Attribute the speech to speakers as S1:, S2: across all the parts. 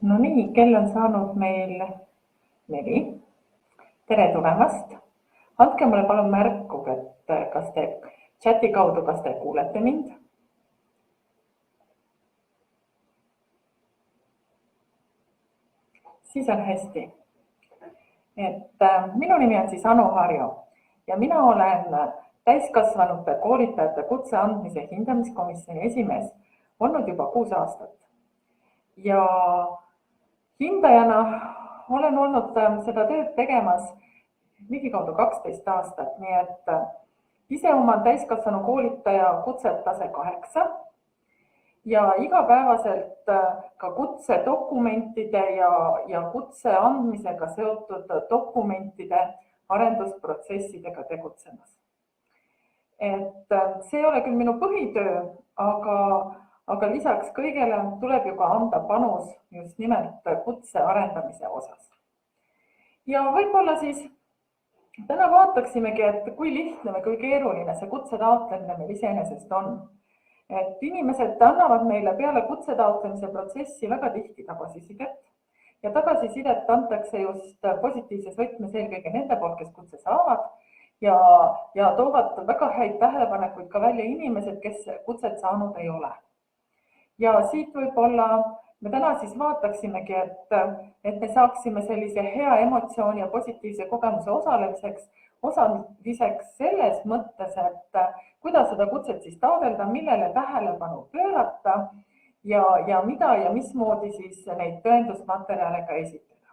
S1: No nii, kell on saanud meil 4. Tere tulemast. Andke mulle palun märku, et kas te chati kaudu, kas te kuulete mind. Siis on hästi. Minu nimi on siis Anu Harjo ja mina olen täiskasvanute koolitajate kutse andmise hindamiskomisjoni esimees olnud juba 6 aastat. Ja hindajana olen olnud seda tööd tegemas ligikaudu 12 aastat, nii et ise oman täiskasvanu koolitaja kutset tase 8 ja igapäevaselt ka kutsedokumentide ja kutse andmisega seotud dokumentide arendusprotsessidega tegutsemas. See ei ole küll minu põhitöö, aga lisaks kõigele tuleb ju ka anda panus just nimelt kutse arendamise osas. Ja võib-olla siis täna vaataksimegi, et kui lihtne või kui keeruline see kutse taotlemine meil iseenesest on. Et inimesed annavad meile peale kutse taotlemise protsessi väga tihti tagasisidet ja tagasisidet antakse just positiivses võtmes eelkõige nende poolt, kes kutse saavad ja toovad väga häid tähelepanekuid ka välja inimesed, kes kutset saanud ei ole. Ja siit võib-olla me täna siis vaataksimegi, et me saaksime sellise hea emotsiooni ja positiivse kogemuse osaliseks selles mõttes, et kuidas seda kutset siis taotleda, millele tähelepanu pöörata ja mida ja mismoodi siis neid tõendusmaterjale ka esitada.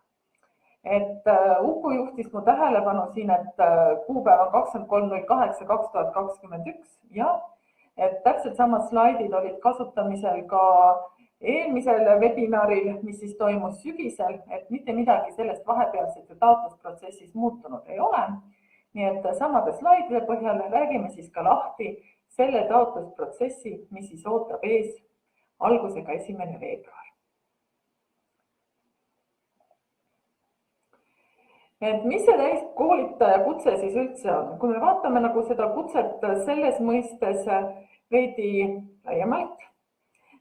S1: Uku juhtis mu tähelepanu siin, et kuupäev on 23.08.2021 ja et täpselt samad slaidid olid kasutamisel ka eelmisel webinaril, mis siis toimus sügisel, et mitte midagi sellest vahepealsete taotlusprotsessis muutunud ei ole. Nii et samade slaidide põhjal räägime siis ka lahti selle taotlusprotsessi, mis siis ootab ees algusega 1. veebruar. Mis see täiskoolitaja kutse siis üldse on? Kui me vaatame nagu seda kutset selles mõistes veidi laiemalt,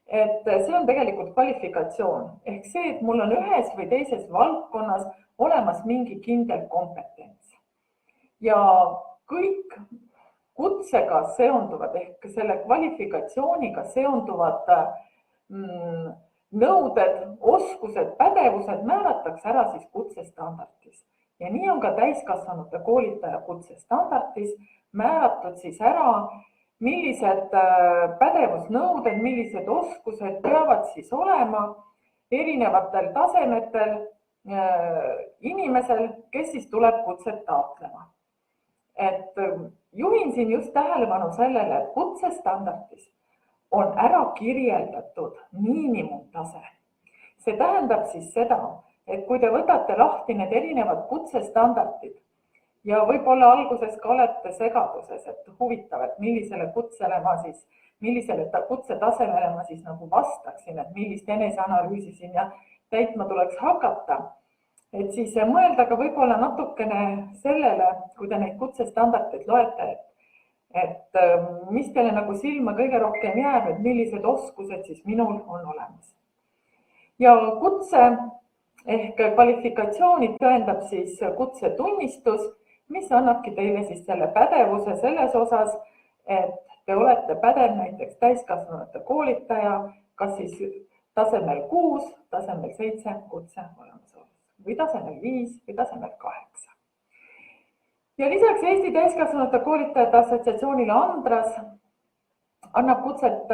S1: et see on tegelikult kvalifikatsioon. Ehk see, et mul on ühes või teises valdkonnas olemas mingi kindel kompetents. Ja kõik kutsega seonduvad ehk selle kvalifikatsiooniga seonduvad nõuded, oskused, pädevused määratakse ära siis kutsestandardis. Ja nii on ka täiskasvanute koolitaja kutsestandardis määratud siis ära, millised pädevusnõuded, millised oskused peavad siis olema erinevatel tasemetel inimesel, kes siis tuleb kutset taotlema. Et juhin siin just tähelepanu sellele, et kutsestandardis on ära kirjeldatud miinimumtase. See tähendab siis seda, et kui te võtate lahti need erinevad kutsestandardid ja võib-olla alguses ka olete segaduses, et huvitav, et millisele kutsetasemele ma siis nagu vastaksin, et millist eneseanalüüsi siin ja täitma tuleks hakata. Et siis mõelda ka võib-olla natukene sellele, kui te neid kutsestandardeid loete, et mis teile nagu silma kõige rohkem jääb, et millised oskused siis minul on olemas. Ja kutse ehk kvalifikatsiooni tõendab siis kutsetunnistus, mis annabki teile siis selle pädevuse selles osas, et te olete pädev näiteks täiskasvanute koolitaja, kas siis tasemel 6, tasemel 7 kutse olemasolus või tasemel 5 või tasemel 8. Ja lisaks Eesti täiskasvanute koolitajate assotsiatsioonile Andras annab kutset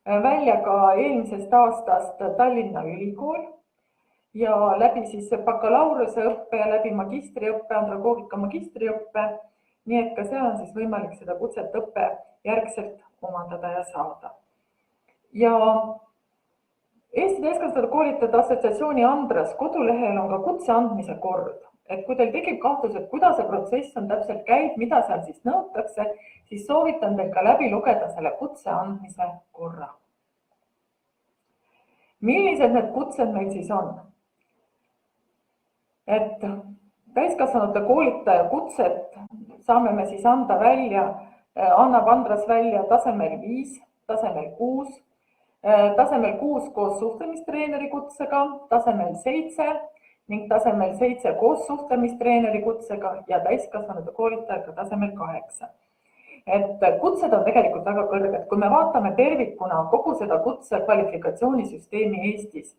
S1: välja ka eelmisest aastast Tallinna Ülikool ja läbi siis bakalaureuseõppe ja läbi magistriõppe, andragoogika magistriõppe, nii et ka seal on siis võimalik seda kutset õppe järgselt omandada ja saada. Ja Eesti täiskasvanute koolitajate assotsiatsiooni Andras kodulehel on ka kutse andmise kord, et kui teil tekib kahtlus, et kuidas see protsess on täpselt käib, mida seal siis nõutakse, siis soovitan teil ka läbi lugeda selle kutse andmise korra. Millised need kutsed meil siis on? Et täiskasvanute koolitaja kutset saame me siis anda välja, annab Andras välja tasemel 5, tasemel 6, tasemel 6 koos suhtlemistreeneri kutsega, tasemel 7 ning tasemel 7 koos suhtlemistreeneri kutsega ja täiskasvanute koolitajaga tasemel 8. Et kutsed on tegelikult väga kõrged. Kui me vaatame tervikuna kogu seda kutse kvalifikatsioonisüsteemi Eestis,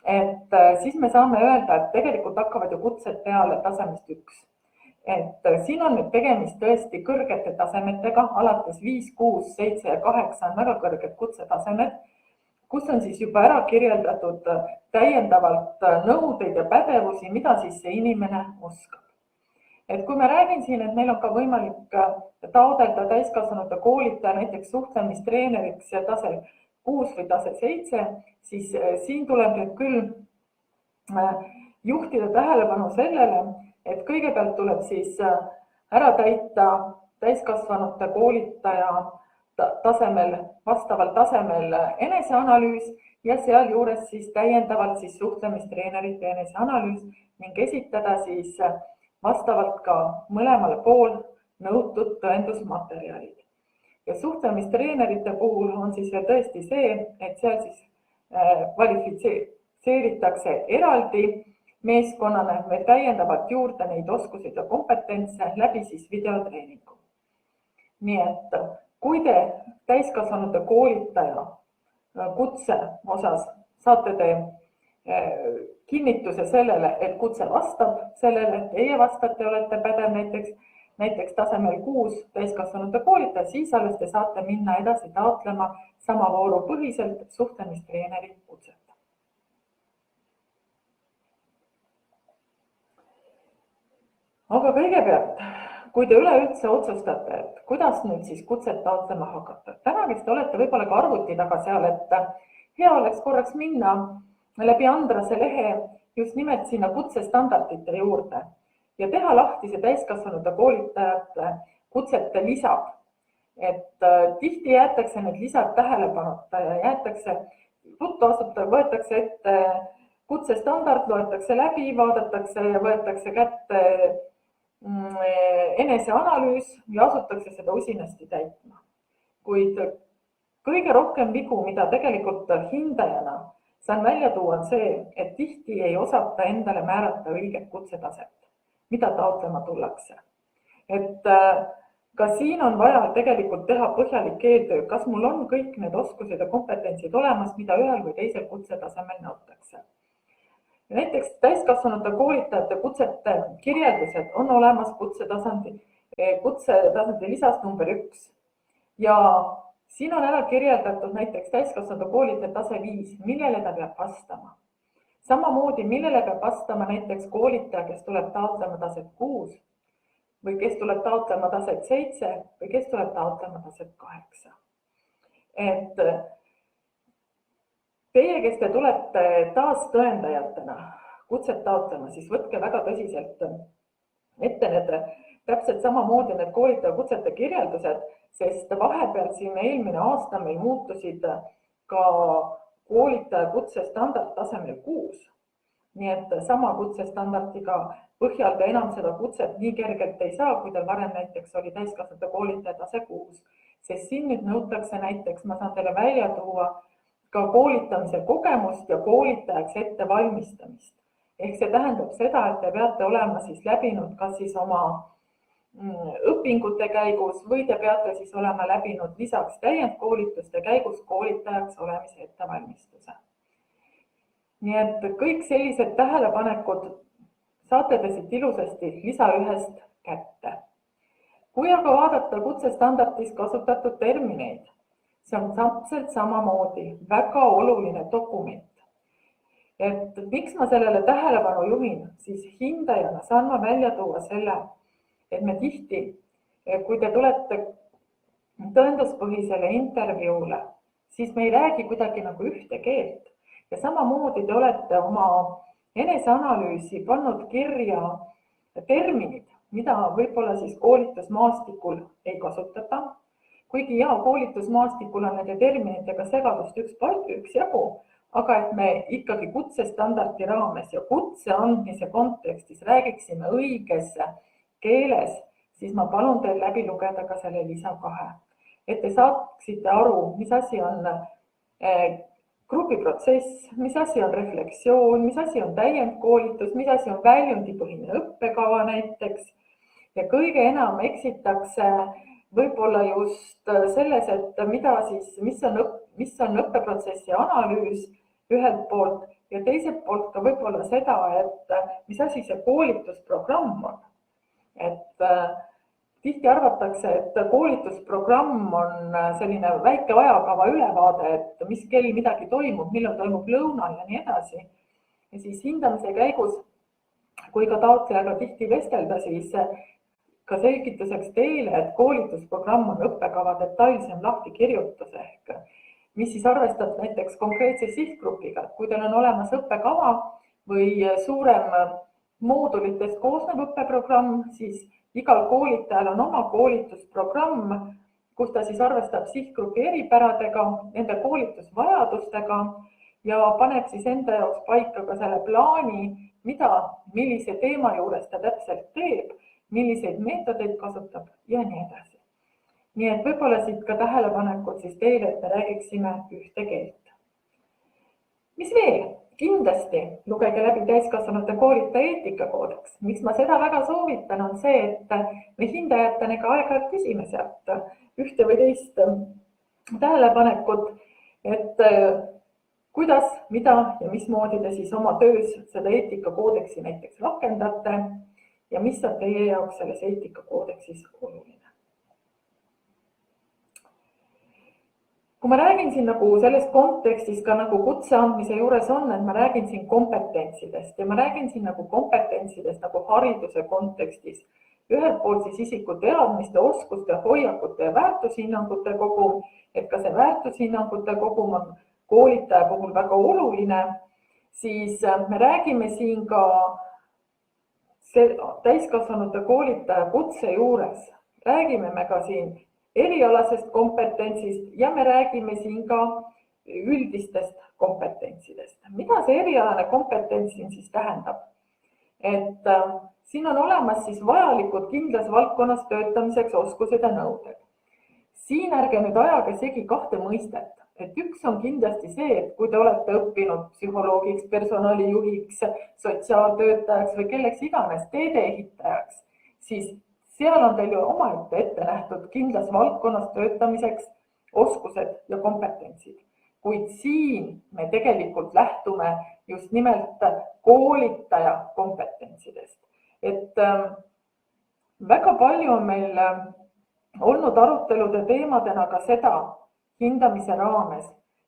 S1: et siis me saame öelda, et tegelikult hakkavad ju kutsed peale tasemest 1. Et siin on nüüd tegemist tõesti kõrgete tasemetega, alates 5, 6, 7 ja 8 on väga kõrged kutsetasemed, kus on siis juba ära kirjeldatud täiendavalt nõudeid ja pädevusi, mida siis see inimene oskab. Et kui me räägin siin, et meil on ka võimalik taodelda täiskasvanute koolitaja näiteks suhtlemistreeneriks ja tase 6 või tase 7, siis siin tuleb nüüd küll juhtida tähelepanu sellele, et kõigepealt tuleb siis ära täita täiskasvanute koolitaja tasemel, vastaval tasemel eneseanalüüs ja sealjuures siis täiendavalt siis suhtlemistreenerite eneseanalüüs ning esitada siis vastavalt ka mõlemale pool nõutud tõendusmaterjalid. Ja suhtlemistreenerite puhul on siis veel tõesti see, et seal siis kvalifitseeritakse eraldi meeskonnana veel täiendavalt juurde neid oskusid ja kompetentse läbi siis videotreeningu. Nii et kui te täiskasvanute koolitaja kutse osas saate te kinnituse sellele, et kutse vastab sellele, et teie vastate, olete pädev näiteks tasemel 6 täiskasvanute koolitaja, siis alles te saate minna edasi taotlema sama vooru põhiselt suhtlemistreeneri kutset. Aga kõigepealt, kui te üleüldse otsustate, et kuidas nüüd siis kutset taotlema hakata. Täna, kes te olete võib-olla ka arvuti taga seal, et hea oleks korraks minna läbi Andrase lehe just nimelt sinna kutsestandardite juurde ja teha lahti see täiskasvanute koolitajate kutsete lisad. Et tihti jäetakse need lisad tähelepanuta ja jäetakse, võetakse ette kutsestandard, loetakse läbi, vaadatakse ja võetakse kätte eneseanalüüs ja asutakse seda usinasti täitma. Kuid kõige rohkem vigu, mida tegelikult hindajana saan välja tuua, on see, et tihti ei osata endale määrata õiget kutsetaset, mida taotlema tullakse. Et ka siin on vaja tegelikult teha põhjalik eeltöö, kas mul on kõik need oskused ja kompetentsid olemas, mida ühel või teisel kutsetasemel nõutakse. Näiteks täiskasvanute koolitajate kutsete kirjeldused on olemas kutsetasandi lisas number 1 ja siin on ära kirjeldatud näiteks täiskasvanute koolitaja tase 5, millele ta peab vastama. Samamoodi, millele peab vastama näiteks koolitaja, kes tuleb taotlema taset 6 või kes tuleb taotlema taset 7 või kes tuleb taotlema taset 8. Et teie, kes te tulete taas tõendajatena kutset taotlema, siis võtke väga tõsiselt ette need täpselt samamoodi need koolitaja kutsete kirjeldused, sest vahepeal siin eelmine aasta meil muutusid ka koolitaja kutsestandard tasemel 6. Nii et sama kutsestandardiga põhjal te enam seda kutset nii kergelt ei saa, kui teil varem näiteks oli täiskasvanute koolitaja tase 6. Sest siin nüüd nõutakse näiteks, ma saan teile välja tuua, ka koolitamise kogemust ja koolitajaks ettevalmistamist. Ehk see tähendab seda, et te peate olema siis läbinud kas siis oma õpingute käigus või te peate siis olema läbinud lisaks täiendkoolituste käigus koolitajaks olemise ettevalmistuse. Nii et kõik sellised tähelepanekud saate te siit ilusasti lisa 1 kätte. Kui aga vaadata kutsestandardis kasutatud termineid, see on täpselt samamoodi väga oluline dokument. Et miks ma sellele tähelepanu juhin, siis hindajana saan ma välja tuua selle, et me tihti, kui te tulete tõenduspõhisele intervjuule, siis me ei räägi kuidagi nagu ühte keelt. Ja samamoodi te olete oma eneseanalüüsi pannud kirja terminid, mida võib-olla siis koolitusmaastikul ei kasutata. Kuigi koolitusmaastikul on nende terminitega segadust üks jagu, aga et me ikkagi kutsestandardi raames ja kutse andmise kontekstis räägiksime õiges keeles, siis ma palun teil läbi lugeda ka selle lisa 2. Et te saaksite aru, mis asi on grupiprotsess, mis asi on refleksioon, mis asi on täiendkoolitus, mis asi on väljundipõhine õppekava näiteks. Ja kõige enam eksitakse võib-olla just selles, et mis on õppeprotsessi analüüs ühelt poolt ja teiselt poolt ka võib-olla seda, et mis asi see koolitusprogramm on. Et tihti arvatakse, et koolitusprogramm on selline väike ajakava ülevaade, et mis kell midagi toimub, millal toimub lõuna ja nii edasi. Ja siis hindamise käigus, kui ka taotlejaga tihti vestelda, siis ka selgituseks teile, et koolitusprogramm on õppekava detailsem lahtikirjutus ehk mis siis arvestab näiteks konkreetse sihtgrupiga. Kui teil on olemas õppekava või suurem moodulitest koosnev õppeprogramm, siis igal koolitajal on oma koolitusprogramm, kus ta siis arvestab sihtgrupi eripäradega, nende koolitusvajadustega ja paneb siis enda jaoks paika ka selle plaani, millise teema juures ta täpselt teeb, milliseid meetodeid kasutab ja nii edasi. Nii et võib-olla siit ka tähelepanekud siis teile, et me räägiksime ühte keelt. Mis veel? Kindlasti lugege läbi täiskasvanute koolitaja eetikakoodeks. Miks ma seda väga soovitan, on see, et me hindajatena ka aeg-ajalt küsime sealt ühte või teist tähelepanekut, et kuidas, mida ja mismoodi te siis oma töös seda eetikakoodeksi näiteks rakendate ja mis on teie jaoks selles eetikakoodeksis oluline. Kui ma räägin siin nagu selles kontekstis ka nagu kutse andmise juures on, et ma räägin siin kompetentsidest ja ma räägin siin nagu kompetentsidest nagu hariduse kontekstis. Ühelt poolt siis isiku teadmiste, oskuste, hoiakute ja väärtushinnangute kogum, et ka see väärtushinnangute kogum on koolitaja puhul väga oluline, siis me räägime siin ka täiskasvanute koolitaja kutse juures. Räägime me ka siin erialasest kompetentsist ja me räägime siin ka üldistest kompetentsidest. Mida see erialane kompetents siin siis tähendab? Et siin on olemas siis vajalikud kindlas valdkonnas töötamiseks oskused ja nõuded. Siin ärge nüüd ajage segi kahte mõistet. Et üks on kindlasti see, et kui te olete õppinud psühholoogiks, personalijuhiks, sotsiaaltöötajaks või kelleks iganes teedeehitajaks, siis seal on teil ju omaette ette nähtud kindlas valdkonnas töötamiseks oskused ja kompetentsid. Kuid siin me tegelikult lähtume just nimelt koolitaja kompetentsidest. Et väga palju on meil olnud arutelude teemadena ka seda hindamise raames,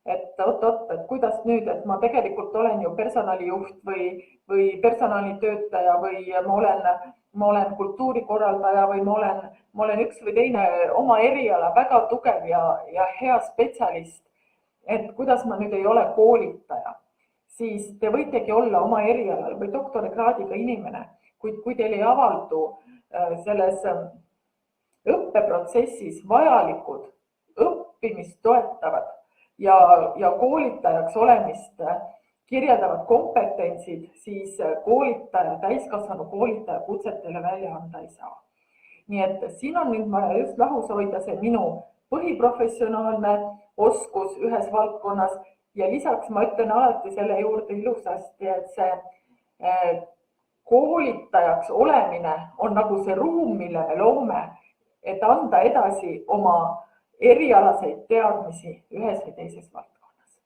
S1: et et kuidas nüüd, et ma tegelikult olen ju personalijuht või personalitöötaja või ma olen kultuurikorraldaja või ma olen üks või teine oma eriala väga tugev ja hea spetsialist, et kuidas ma nüüd ei ole koolitaja, siis te võitegi olla oma erialal või doktorikraadiga inimene, kuid kui teil ei avaldu selles õppeprotsessis vajalikud õppimist toetavad ja koolitajaks olemist kirjeldavad kompetentsid, siis täiskasvanu koolitaja kutset teile välja anda ei saa. Nii et siin on nüüd vaja just lahus hoida see minu põhiprofessionaalne oskus ühes valdkonnas ja lisaks ma ütlen alati selle juurde ilusasti, et see koolitajaks olemine on nagu see ruum, mille me loome, et anda edasi oma erialaseid teadmisi ühes või teises valdkonnas.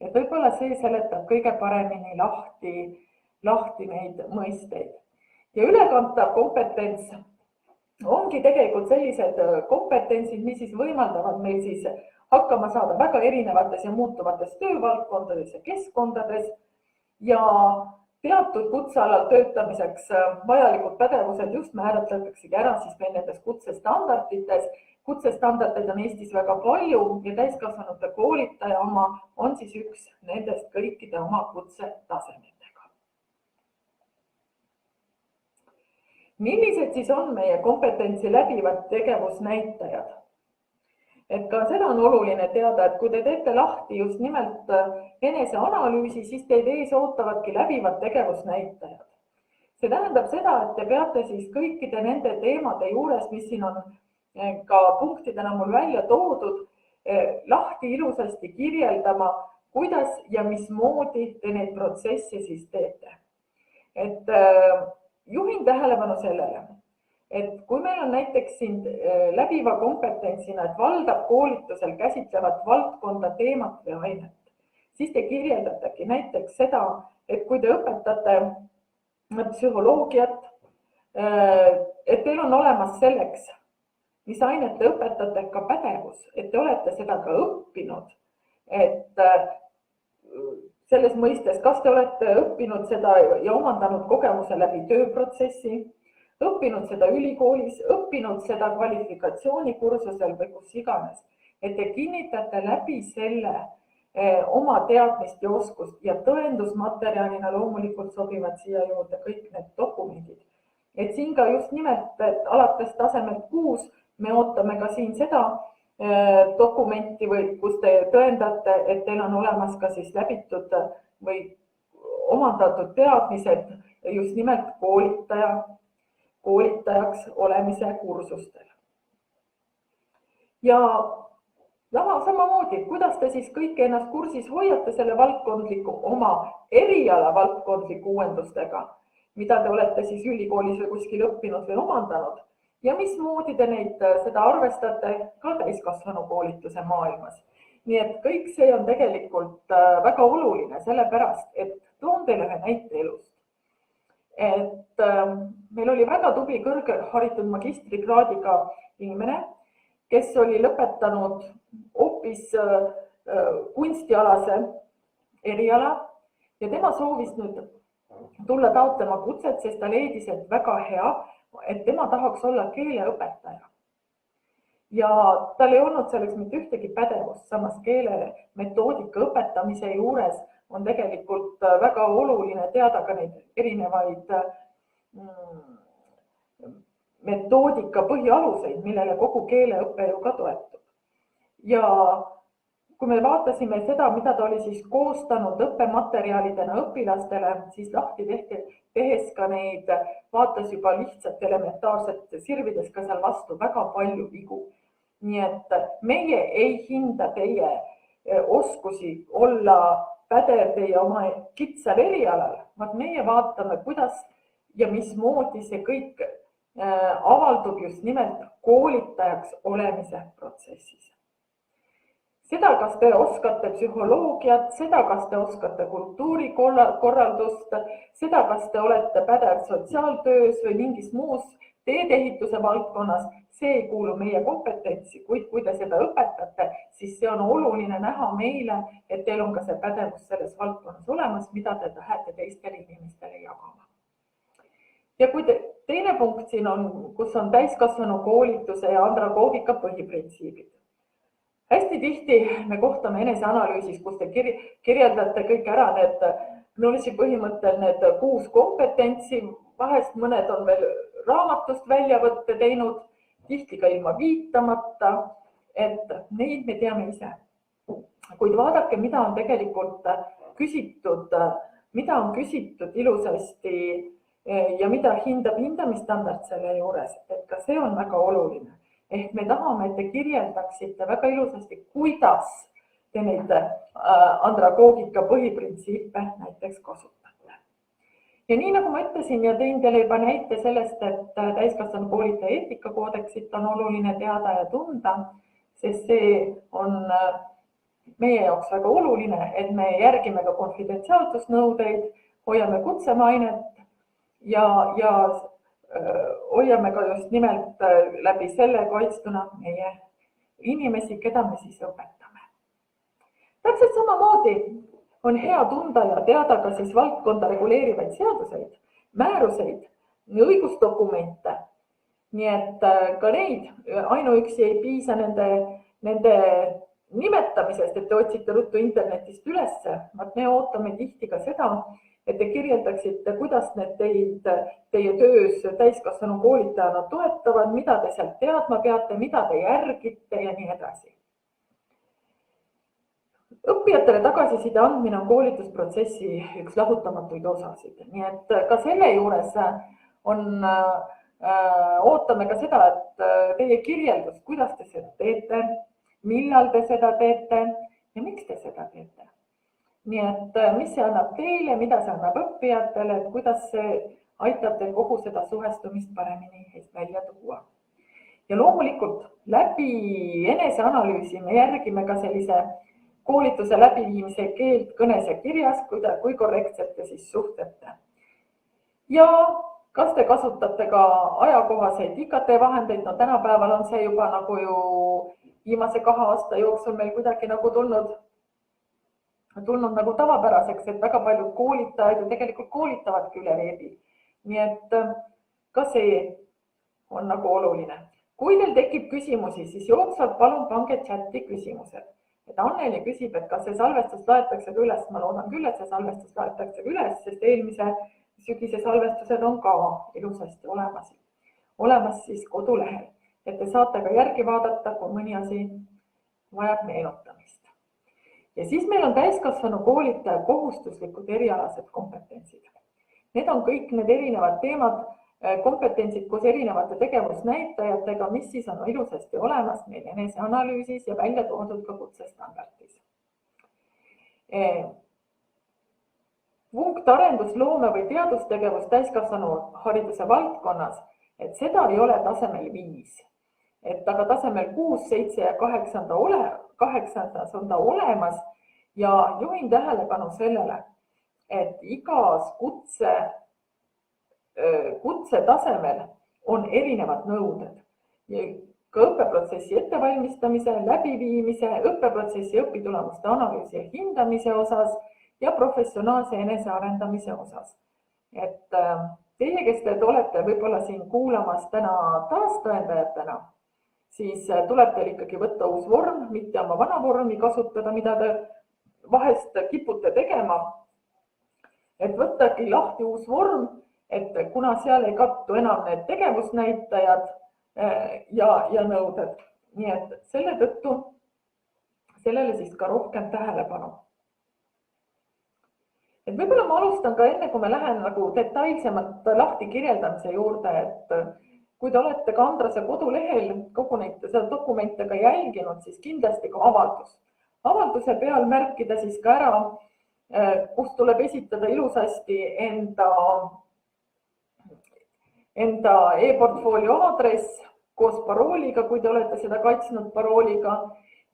S1: Et võib-olla see seletab kõige paremini lahti neid mõisteid. Ja ülekantav kompetents ongi tegelikult sellised kompetentsid, mis siis võimaldavad meil siis hakkama saada väga erinevates ja muutuvates töövaldkondades ja keskkondades ja teatud kutsealal töötamiseks vajalikud pädevused just määratletaksegi ära siis meil nendes kutsestandardites. Kutsestandardeid on Eestis väga palju ja täiskasvanute koolitaja oma on siis üks nendest kõikide oma kutsetasemetega. Millised siis on meie kompetentsi läbivad tegevusnäitajad? Et ka seda on oluline teada, et kui te teete lahti just nimelt eneseanalüüsi, siis teid ees ootavadki läbivad tegevusnäitajad. See tähendab seda, et te peate siis kõikide nende teemade juures, mis siin on ka punktidena mul välja toodud, lahti ilusasti kirjeldama, kuidas ja mismoodi te neid protsesse siis teete. Et juhin tähelepanu sellele, et kui meil on näiteks siin läbiva kompetentsina, et valdab koolitusel käsitlevat valdkonda, teemat või ainet, siis te kirjeldategi näiteks seda, et kui te õpetate psühholoogiat, et teil on olemas selleks, mis ainet te õpetate, ka pädevus, et te olete seda ka õppinud, et selles mõistes, kas te olete õppinud seda ja omandanud kogemuse läbi tööprotsessi, õppinud seda ülikoolis, õppinud seda kvalifikatsioonikursusel või kus iganes, et te kinnitate läbi selle oma teadmist ja oskust ja tõendusmaterjalina loomulikult sobivad siia juurde kõik need dokumendid. Et siin ka just nimelt, et alates tasemelt 6 me ootame ka siin seda dokumenti või kus te tõendate, et teil on olemas ka siis läbitud või omandatud teadmised just nimelt koolitajaks olemise kursustel. Ja samamoodi, kuidas te siis kõik ennast kursis hoiate selle valdkondliku oma eriala valdkondliku uuendustega, mida te olete siis ülikoolis või kuskil õppinud või omandanud ja mismoodi te neid seda arvestate ka täiskasvanukoolituse maailmas. Nii et kõik see on tegelikult väga oluline, sellepärast, et toon teile ühe näite elust. Et meil oli väga tubli kõrgharitud magistrikraadiga inimene, kes oli lõpetanud hoopis kunstialase eriala ja tema soovis nüüd tulla taotlema kutset, sest ta leidis, et väga hea, et tema tahaks olla keeleõpetaja. Ja tal ei olnud selleks mitte ühtegi pädevust, samas keele metoodika õpetamise juures on tegelikult väga oluline teada ka neid erinevaid metoodika põhialuseid, millele kogu keeleõpe ju ka toetub. Ja kui me vaatasime seda, mida ta oli siis koostanud õppematerjalidena õpilastele, siis lahti tehes ka neid, vaatas juba lihtsalt elementaarset sirvides ka seal vastu väga palju vigu. Nii et meie ei hinda teie oskusi olla pädev teie oma kitsal erialal, vaid meie vaatame, kuidas ja mismoodi see kõik avaldub just nimelt koolitajaks olemise protsessis. Seda, kas te oskate psühholoogiat, seda, kas te oskate kultuurikorraldust, seda, kas te olete pädev sotsiaaltöös või mingis muus teedeehituse valdkonnas, see ei kuulu meie kompetentsi, kuid kui te seda õpetate, siis see on oluline näha meile, et teil on ka see pädevus selles valdkonnas olemas, mida te tahate teistele inimestele jagama. Ja kui teine punkt siin on, kus on täiskasvanu koolituse ja andragoogika põhiprintsiibid. Hästi tihti me kohtame eneseanalüüsis, kus te kirjeldate kõik ära need knowledge'i põhimõttel need 6 kompetentsi, vahest mõned on veel raamatust väljavõtte teinud, tihti ka ilma viitamata, et neid me teame ise. Kuid vaadake, mida on tegelikult küsitud, mida on küsitud ilusasti ja mida hindab hindamistandard selle juures, et ka see on väga oluline. Ehk me tahame, et te kirjeldaksite väga ilusasti, kuidas te neid andragoogika põhiprintsiipe näiteks kasutate. Ja nii nagu ma ütlesin ja tõin teile juba näite sellest, et täiskasvanu koolitaja eetikakoodeksit on oluline teada ja tunda, sest see on meie jaoks väga oluline, et me järgime ka konfidentsiaalsusnõudeid, hoiame kutsemainet ja hoiame ka just nimelt läbi selle kaitstuna meie inimesi, keda me siis õpetame. Täpselt samamoodi on hea tunda ja teada ka siis valdkonda reguleerivaid seaduseid, määruseid, õigusdokumente. Nii et ka neid ainuüksi ei piisa nende nimetamisest, et te otsite ruttu internetist ülesse, vaid me ootame tihti ka seda, et te kirjeldaksite, kuidas need teie töös täiskasvanu koolitajana toetavad, mida te sealt teadma peate, mida te järgite ja nii edasi. Õppijatele tagasiside andmine on koolitusprotsessi üks lahutamatuid osasid. Nii et ka selle juures ootame ka seda, et teie kirjeldus, kuidas te seda teete, millal te seda teete ja miks te seda teete. Nii et mis see annab teile, mida see annab õppijatele, et kuidas see aitab teil kogu seda suhestumist paremini välja tuua. Ja loomulikult läbi eneseanalüüsi me järgime ka sellise koolituse läbiviimise keelt kõnes ja kirjas, kui korrektselt te siis suhtlete. Ja kas te kasutate ka ajakohaseid IKT vahendeid? No tänapäeval on see juba nagu ju viimase 2 aasta jooksul meil kuidagi nagu tulnud nagu tavapäraseks, et väga paljud koolitajad ja tegelikult koolitavadki üle veebi. Nii et ka see on nagu oluline. Kui teil tekib küsimusi, siis jooksvalt palun pange chati küsimused. Et Anneli küsib, et kas see salvestus laetakse üles. Ma loodan küll, et see salvestus laetakse üles, sest eelmise sügise salvestused on ka ilusasti olemas siis kodulehel. Et te saate ka järgi vaadata, kui mõni asi vajab meenutamist. Ja siis meil on täiskasvanu koolitaja kohustuslikud erialased kompetentsid. Need on kõik need erinevad teemad, kompetentsid koos erinevate tegevusnäitajatega, mis siis on ilusasti olemas meil eneseanalüüsis ja välja toodud ka kutsestandardis. Punkt arendusloome või teadustegevus täiskasvanu hariduse valdkonnas, et seda ei ole tasemel 5. Aga tasemel 6, 7 ja 8 on ta olemas ja juhin tähelepanu sellele, et igas kutse tasemel on erinevad nõuded. Ka õppeprotsessi ettevalmistamise, läbiviimise, õppeprotsessi õpitulemuste analüüsi ja hindamise osas ja professionaalse enesearendamise osas. Et teie, kes te olete võib-olla siin kuulamas täna taastõendajatena, siis tuleb teil ikkagi võtta uus vorm, mitte oma vana vormi kasutada, mida te vahest kipute tegema. Et võttagi lahti uus vorm, et kuna seal ei kattu enam need tegevusnäitajad ja nõuded. Nii et selle tõttu sellele siis ka rohkem tähelepanu. Et võib-olla ma alustan ka enne, kui me lähen nagu detailsemalt lahti kirjeldamise juurde, et kui te olete ka Andrase kodulehel kogu neid dokumente ka jälginud, siis kindlasti ka avaldus. Avalduse peal märkida siis ka ära, kus tuleb esitada ilusasti enda e-portfoolio aadress koos parooliga, kui te olete seda kaitsnud parooliga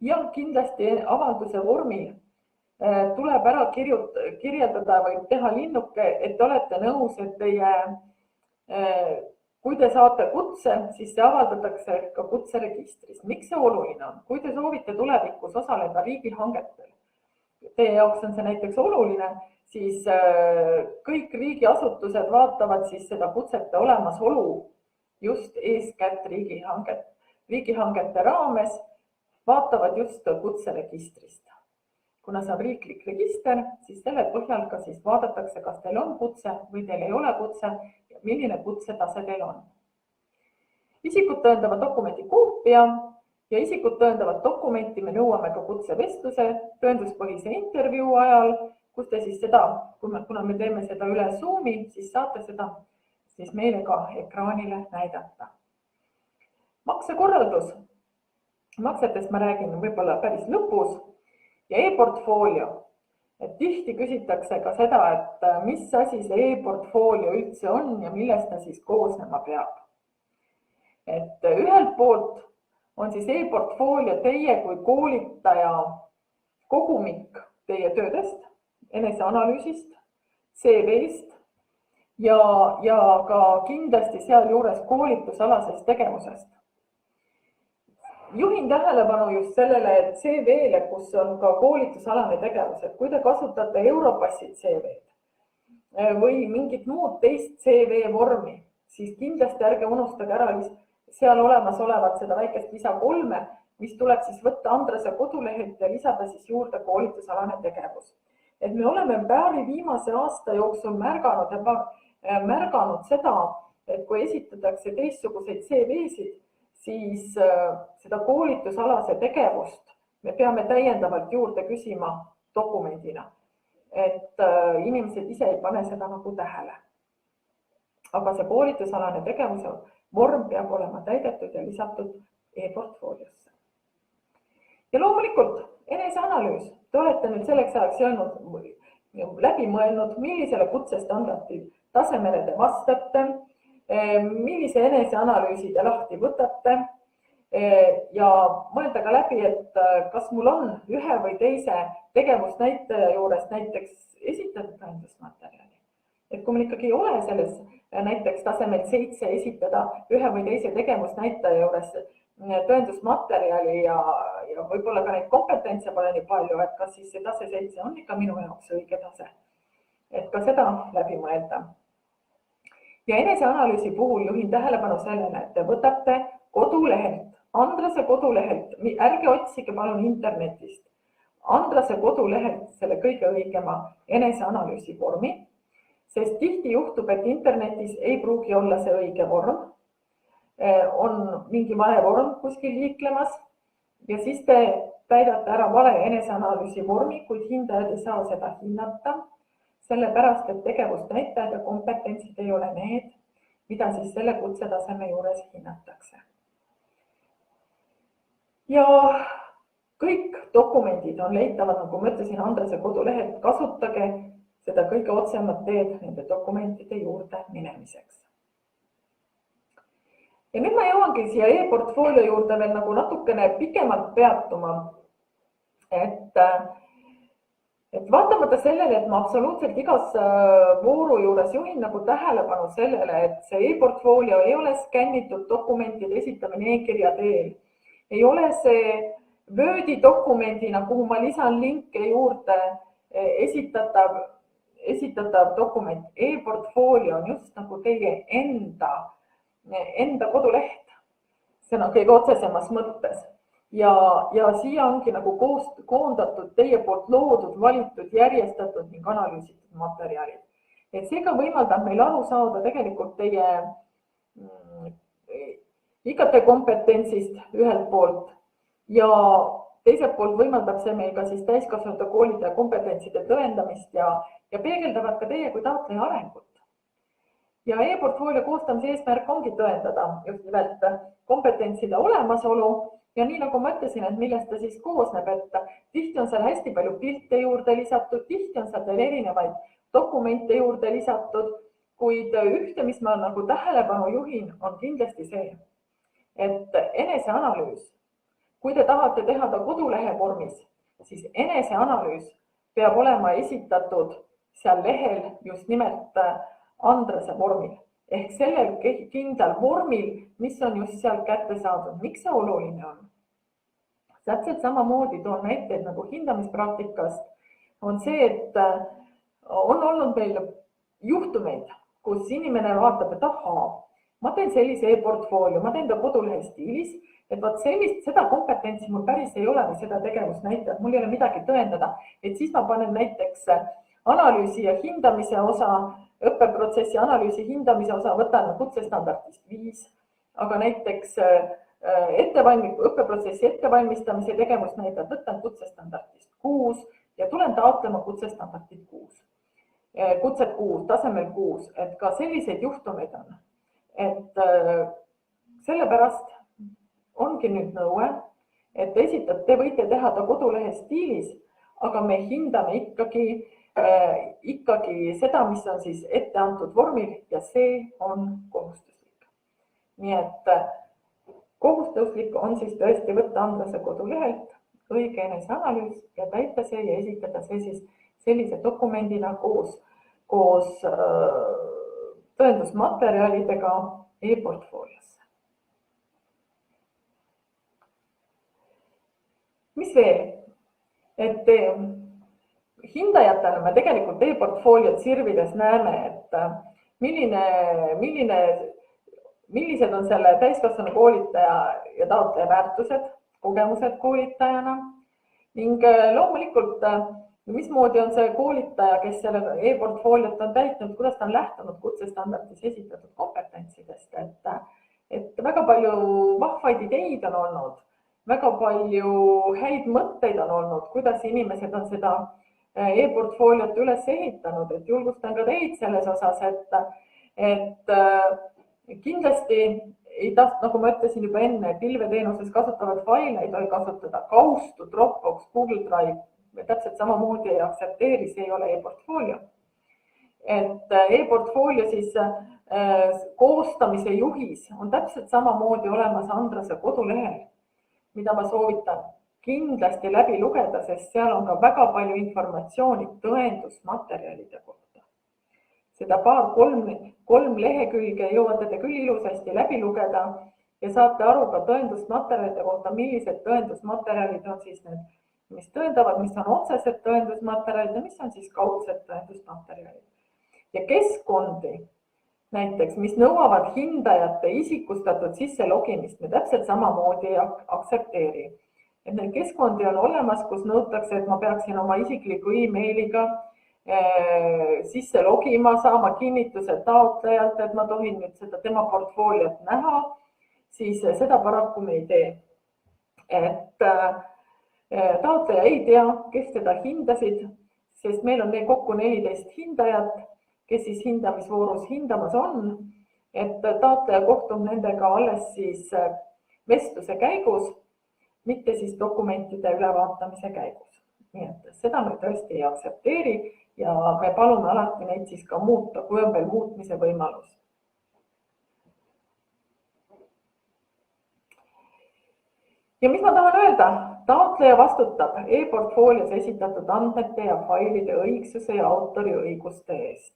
S1: ja kindlasti avalduse vormil tuleb ära kirjeldada või teha linnuke, et te olete nõus, et kui te saate kutse, siis see avaldatakse ka kutseregistris. Miks see oluline on? Kui te soovite tulevikus osaleda riigihangetel, teie jaoks on see näiteks oluline, siis kõik riigiasutused vaatavad siis seda kutsete olemasolu just eeskätt riigihangete raames, vaatavad just kutseregistrist. Kuna see on riiklik register, siis selle põhjal ka siis vaadatakse, kas teil on kutse või teil ei ole kutse ja milline kutsetase teil on. Isikut tõendava dokumendi koopia ja isikut tõendavat dokumenti me nõuame ka kutsevestluse tõenduspõhise intervjuu ajal, kus te siis seda, kuna me teeme seda üle Zoomi, siis saate seda siis meile ka ekraanile näidata. Maksekorraldus. Maksetest ma räägin võib-olla päris lõpus. Ja e-portfoolio, et tihti küsitakse ka seda, et mis asi see e-portfoolio üldse on ja millest ta siis koosnema peab. Et ühelt poolt on siis e-portfoolio teie kui koolitaja kogumik teie töödest, eneseanalüüsist, CV-st ja ka kindlasti sealjuures koolitusalasest tegevusest. Juhin tähelepanu just sellele, et CV-le, kus on ka koolitusalane tegevus, et kui te kasutate Europassit CV-d või mingit muud teist CV-vormi, siis kindlasti ärge unustage ära seal olemas olevat seda väikest lisa 3, mis tuleb siis võtta Andrase kodulehelt ja lisada siis juurde koolitusalane tegevus. Et me oleme päevi viimase aasta jooksul märganud seda, et kui esitatakse teistsuguseid CV-sid, siis seda koolitusalase tegevust me peame täiendavalt juurde küsima dokumendina, et inimesed ise ei pane seda nagu tähele. Aga see koolitusalane tegevuse vorm peab olema täidetud ja lisatud e-portfooliosse. Ja loomulikult eneseanalüüs. Te olete nüüd selleks ajaks läbi mõelnud, millisele kutsestandardi tasemele te vastate, millise eneseanalüüsi te lahti võtate ja mõelda ka läbi, et kas mul on ühe või teise tegevusnäitaja juures näiteks esitatud tõendusmaterjali. Et kui meil ikkagi ei ole selles näiteks tasemel 7 esitada ühe või teise tegevusnäitaja juures tõendusmaterjali ja võib-olla ka neid kompetentse pole nii palju, et kas siis see tase 7 on ikka minu jaoks õige tase. Et ka seda läbi mõelda. Ja eneseanalüüsi puhul juhin tähelepanu sellele, et te võtate kodulehelt, Andrase kodulehelt, ärge otsige palun internetist, Andrase kodulehelt selle kõige õigema eneseanalüüsi vormi, sest tihti juhtub, et internetis ei pruugi olla see õige vorm, on mingi vale vorm kuskil liiklemas ja siis te täidate ära vale eneseanalüüsi vormi, kuid hindajad ei saa seda hinnata, sellepärast, et tegevusnäitajad ja kompetentsid ei ole need, mida siis selle kutsetaseme juures hinnatakse. Ja kõik dokumendid on leitavad, nagu ma ütlesin, Andrase kodulehelt, kasutage seda kõige otsemat teed nende dokumentide juurde minemiseks. Ja nüüd ma jõuangi siia e-portfoolio juurde veel nagu natukene pikemalt peatuma, et vaatamata sellele, et ma absoluutselt igas vooru juures juhin nagu tähelepanu sellele, et see e-portfoolio ei ole skännitud dokumentide esitamine e-kirja teel, ei ole see Wordi dokumendina, kuhu ma lisan linke juurde esitatav dokument. E-portfoolio on just nagu teie enda koduleht. See on kõige otsesemas mõttes. Ja siia ongi nagu koondatud teie poolt loodud, valitud, järjestatud ning analüüsitud materjalid. Et seega võimaldab meil aru saada tegelikult teie IKT kompetentsist ühelt poolt ja teiselt poolt võimaldab see meil ka siis täiskasvanute koolide kompetentside tõendamist ja peegeldavad ka teie kui taotleja arengut. Ja e-portfoolio koostamise eesmärk ongi tõendada just nimelt kompetentside olemasolu ja nii nagu ma ütlesin, et millest ta siis koosneb, et tihti on seal hästi palju pilte juurde lisatud, tihti on seal erinevaid dokumente juurde lisatud, kuid ühte, mis ma nagu tähelepanu juhin, on kindlasti see, et eneseanalüüs, kui te tahate teha ta kodulehe vormis, siis eneseanalüüs peab olema esitatud seal lehel just nimelt Andrase vormil ehk sellel kindlal vormil, mis on just seal kätte saadud. Miks see oluline on? Täpselt samamoodi toon näiteid nagu hindamispraktikast on see, et on olnud meil juhtumeid, kus inimene vaatab, et ahaa, ma teen sellise e-portfoolio, ma teen ta kodulehe stiilis, et vaat seda kompetentsi mul päris ei ole või seda tegevusnäitajat, mul ei ole midagi tõendada, et siis ma panen näiteks analüüsi ja hindamise osa, õppeprotsessi analüüsi hindamise osa võtan kutsestandardist 5, aga näiteks õppeprotsessi ettevalmistamise tegevusnäitajad võtan kutsestandardist 6 ja tulen taotlema kutsestandardit 6. Kutset 6, tasemel 6, et ka selliseid juhtumeid on. Et sellepärast ongi nüüd nõue, et te võite teha ta kodulehe stiilis, aga me hindame ikkagi seda, mis on siis ette antud vormil ja see on kohustuslik. Nii et kohustuslik on siis tõesti võtta Andrase kodulehelt õige eneseanalüüs ja täita see ja esitada see siis sellise dokumendina koos tõendusmaterjalidega e-portfooliosse. Mis veel? Et hindajatele me tegelikult e-portfooliot sirvides näeme, et millised on selle täiskasvanu koolitaja ja taotleja väärtused, kogemused koolitajana ning loomulikult mismoodi on see koolitaja, kes selle e-portfooliot on täitnud, kuidas ta on lähtunud kutsestandardis esitatud kompetentsidest, et väga palju vahvaid ideid on olnud, väga palju häid mõtteid on olnud, kuidas inimesed on seda e-portfooliot üles ehitanud, et julgustan ka teid selles osas, et kindlasti nagu ma ütlesin juba enne, pilveteenuses kasutavad faile ei tohi kasutada, kaustu, Dropbox, Google Drive, me täpselt samamoodi ei aktsepteeri, see ei ole e-portfoolio. Et e-portfoolio siis koostamise juhis on täpselt samamoodi olemas Andrase kodulehel, mida ma soovitan kindlasti läbi lugeda, sest seal on ka väga palju informatsiooni tõendusmaterjalide kohta. Seda kolm lehekülge jõuate te küll ilusasti läbi lugeda ja saate aru ka tõendusmaterjalide kohta, millised tõendusmaterjalid on siis need, mis tõendavad, mis on otsesed tõendusmaterjalid ja mis on siis kaudsed tõendusmaterjalid. Ja keskkondi näiteks, mis nõuavad hindajate isikustatud sisselogimist, me täpselt samamoodi ei aktsepteeri. Et need keskkondi on olemas, kus nõutakse, et ma peaksin oma isikliku e-mailiga sisse logima, saama kinnituse taotlejalt, et ma tohin nüüd seda tema portfooliot näha, siis seda paraku me ei tee. Et taotleja ei tea, kes teda hindasid, sest meil on kokku 14 hindajat, kes siis hindamisvoorus hindamas on, et taotleja kohtub nendega alles siis vestluse käigus, mitte siis dokumentide ülevaatamise käigus. Nii et seda me tõesti ei aktsepteeri ja me palume alati neid siis ka muuta, kui on veel muutmise võimalus. Ja mis ma tahan öelda? Taotleja vastutab e-portfoolios esitatud andmete ja failide õigsuse ja autori õiguste eest.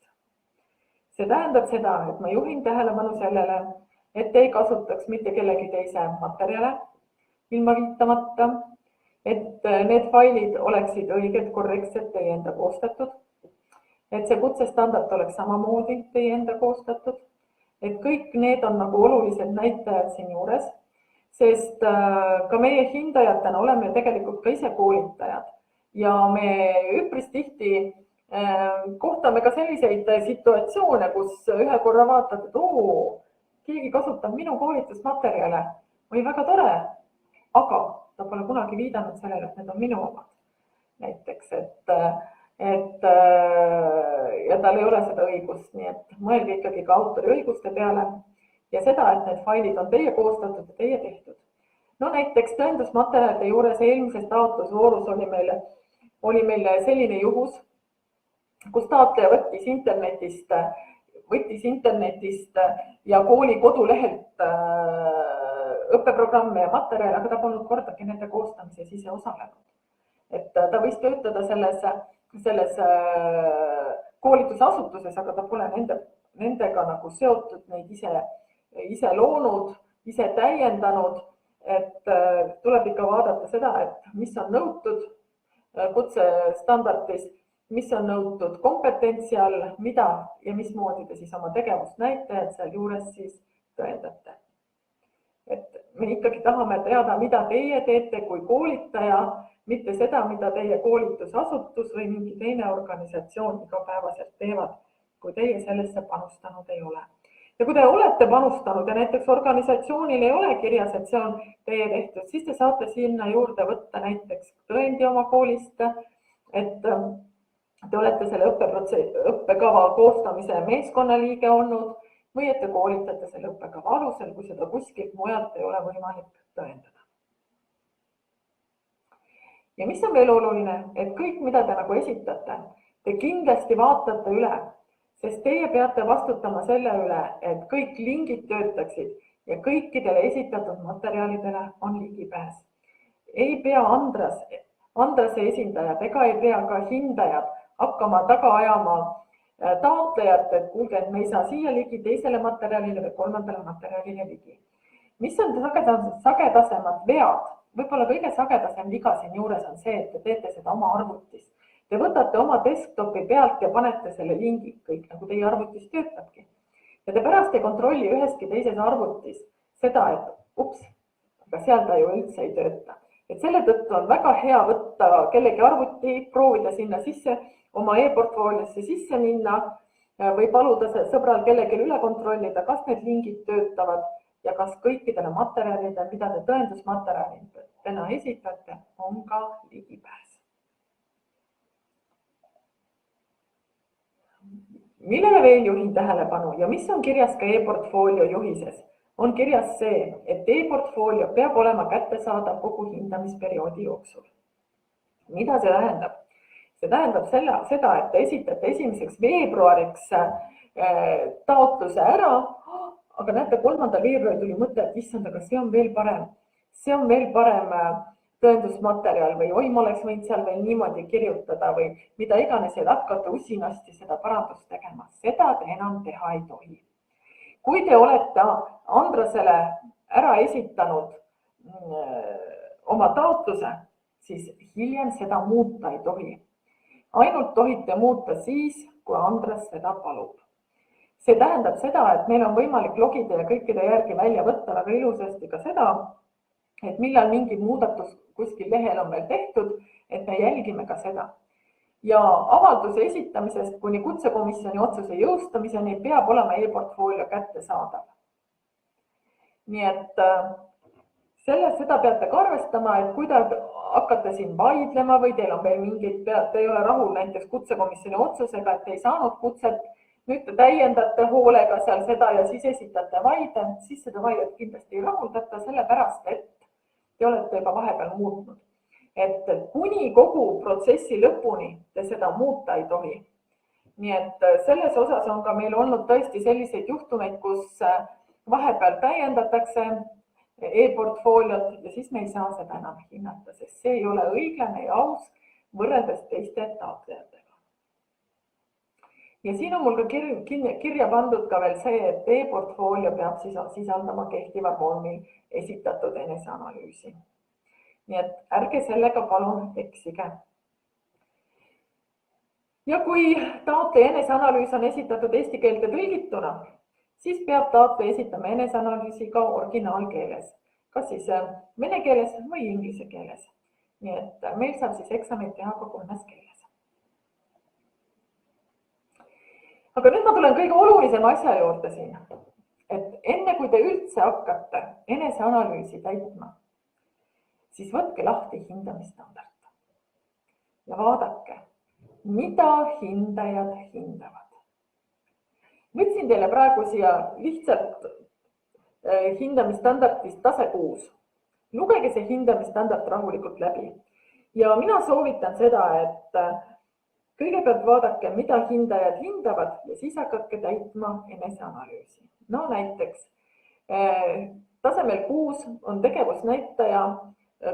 S1: See tähendab seda, et ma juhin tähelepanu sellele, et ei kasutaks mitte kellegi teise materjale ilma viitamata, et need failid oleksid õiged, korrektsed, teie enda koostatud, et see kutsestandard oleks samamoodi teie enda koostatud, et kõik need on nagu olulised näitajad siin juures, sest ka meie hindajatena oleme tegelikult ka ise koolitajad ja me üpris tihti kohtame ka selliseid situatsioone, kus ühe korra vaatad, et keegi kasutab minu koolitusmaterjale või väga tore, aga ta pole kunagi viidanud sellele, et need on minu omad. Näiteks, ja tal ei ole seda õigust, nii et mõelge ikkagi ka autori õiguste peale ja seda, et need failid on teie koostatud ja teie tehtud. No näiteks tõendusmaterjalide juures eelmises taotlusvoorus oli meil selline juhus, kus taotleja võttis internetist ja kooli kodulehelt õppeprogramme ja materjale, aga ta polnud kordagi nende koostamises ise osalenud. Et ta võis töötada selles koolitusasutuses, aga ta pole nendega nagu seotud, neid ise loonud, ise täiendanud, et tuleb ikka vaadata seda, et mis on nõutud kutsestandardis, mis on nõutud kompetentsi all, mida ja mismoodi te siis oma tegevust näitajad seal juures siis tõendate. Et me ikkagi tahame teada, mida teie teete kui koolitaja, mitte seda, mida teie koolitusasutus või mingi teine organisatsioon igapäevaselt teevad, kui teie sellesse panustanud ei ole. Ja kui te olete panustanud ja näiteks organisatsioonil ei ole kirjas, et see on teie tehtud, siis te saate sinna juurde võtta näiteks tõendi oma koolist, et te olete selle õppekava koostamise meeskonna liige olnud või et te koolitate selle õppekava alusel, kui seda kuskilt mujalt ei ole võimalik tõendada. Ja mis on veel oluline, et kõik, mida te nagu esitate, te kindlasti vaatate üle, sest teie peate vastutama selle üle, et kõik lingid töötaksid ja kõikidele esitatud materjalidele on ligipääs. Ei pea Andrase esindajad ega ei pea ka hindajad hakkama taga ajama taotlejad, et kuulge, et me ei saa siia ligi teisele materjalile või kolmandale materjalile ligi. Mis on sagedasemad vead? Võib-olla kõige sagedasem viga siin juures on see, et te teete seda oma arvutis. Te võtate oma desktopi pealt ja panete selle lingi kõik, nagu teie arvutis töötabki. Ja te pärast ei kontrolli üheski teises arvutis seda, et aga seal ta ju üldse ei tööta. Et selle tõttu on väga hea võtta kellegi arvuti, proovida sinna sisse, oma e-portfooliosse sisse minna või paluda sõbral kellelgi üle kontrollida, kas need lingid töötavad ja kas kõikidele materjalidele, mida te tõendusmaterjalidena esitate, on ka ligipääs. Millele veel juhin tähelepanu ja mis on kirjas ka e-portfoolio juhises, on kirjas see, et e-portfoolio peab olema kättesaadav kogu hindamisperioodi jooksul. Mida see tähendab? See tähendab seda, et te esitate 1. veebruariks taotluse ära, aga näete, 3. veebruari tuli mõte, et issand, aga see on veel parem. See on veel parem tõendusmaterjal või oi, ma oleks võinud seal veel niimoodi kirjutada või mida iganes ja hakkate usinasti seda parandust tegema. Seda te enam teha ei tohi. Kui te olete Andrasele ära esitanud oma taotluse, siis hiljem seda muuta ei tohi. Ainult tohite muuta siis, kui Andras seda palub. See tähendab seda, et meil on võimalik logida ja kõikide järgi välja võtta väga ilusasti ka seda, et millal mingi muudatus kuskil lehel on veel tehtud, et me jälgime ka seda. Ja avalduse esitamisest kuni kutsekomisjoni otsuse jõustamiseni peab olema e-portfoolio kättesaadav. Nii et seda peate ka arvestama, et kui te hakkate siin vaidlema või teil on veel mingid, te ei ole rahul näiteks kutsekomisjoni otsusega, et te ei saanud kutset, nüüd te täiendate hoolega seal seda ja siis esitate vaide, siis seda vaidet kindlasti ei rahuldata, sellepärast et te olete juba vahepeal muutnud. Et kuni kogu protsessi lõpuni te seda muuta ei tohi. Nii et selles osas on ka meil olnud tõesti selliseid juhtumeid, kus vahepeal täiendatakse e-portfooliot ja siis me ei saa seda enam hinnata, sest see ei ole õiglane ja aus võrreldes teiste taotlejatega. Ja siin on mul ka kirja pandud ka veel see, et e-portfoolio peab sisaldama kehtiva vormil esitatud eneseanalüüsi. Nii et ärge sellega palun eksige. Ja kui taotleja eneseanalüüs on esitatud eesti keelde tõlgituna, siis peab taotleja esitama eneseanalüüsi ka originaalkeeles, kas siis vene keeles või inglise keeles. Nii et meil saab siis eksameid teha ka 3 keeles. Aga nüüd ma tulen kõige olulisema asja juurde siin, et enne kui te üldse hakkate eneseanalüüsi täitma, siis võtke lahti hindamistandard ja vaadake, mida hindajad hindavad. Võtsin teile praegu siia lihtsalt hindamistandardist tase 6. Lugege see hindamistandard rahulikult läbi ja mina soovitan seda, et kõigepealt vaadake, mida hindajad hindavad ja siis hakake täitma eneseanalüüsi. No näiteks tasemel 6 on tegevusnäitaja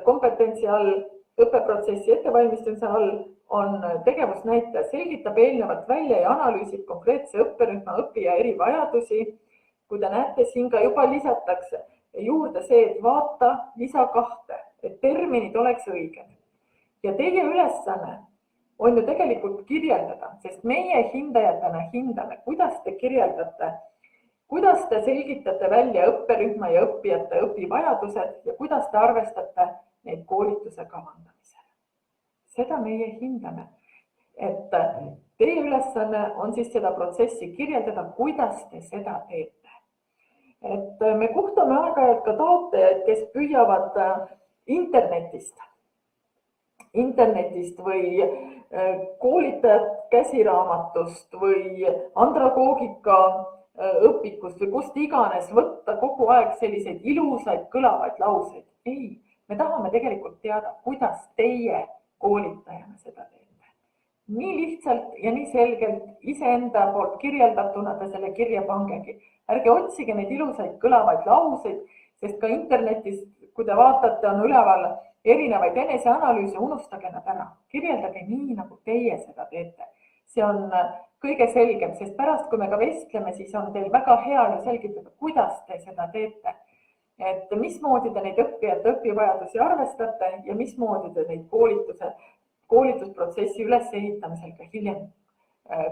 S1: kompetentsi all, õppeprotsessi ettevalmistamise all on tegevusnäitaja selgitab eelnevalt välja ja analüüsib konkreetse õpperühma õppija erivajadusi. Kui te näete, siin ka juba lisatakse juurde see, et vaata lisa 2, et terminid oleks õiged. Ja teie ülesanne on ju tegelikult kirjeldada, sest meie hindajatena hindame, kuidas te kirjeldate, kuidas te selgitate välja õpperühma ja õppijate õpivajadused ja kuidas te arvestate neid koolituse kavandamisel. Seda meie hindame, et teie ülesanne on siis seda protsessi kirjeldada, kuidas te seda teete. Et me kohtame aeg-ajalt ka taotlejaid, kes püüavad internetist või koolitajat käsiraamatust või andragoogika õpikust või kust iganes võtta kogu aeg selliseid ilusaid kõlavaid lauseid. Ei, me tahame tegelikult teada, kuidas teie koolitajana seda teete. Nii lihtsalt ja nii selgelt iseenda poolt kirjeldatuna te selle kirja pangegi. Ärge otsige neid ilusaid kõlavaid lauseid, sest ka internetis, kui te vaatate, on üleval erinevaid eneseanalüüse, unustage nad ära. Kirjeldage nii, nagu teie seda teete. See on kõige selgem, sest pärast, kui me ka vestleme, siis on teil väga hea ja selgitada, kuidas te seda teete. Et mismoodi te neid õppijate õpivajadusi arvestate ja mismoodi te neid koolitusprotsessi ülesehitamisel ka hiljem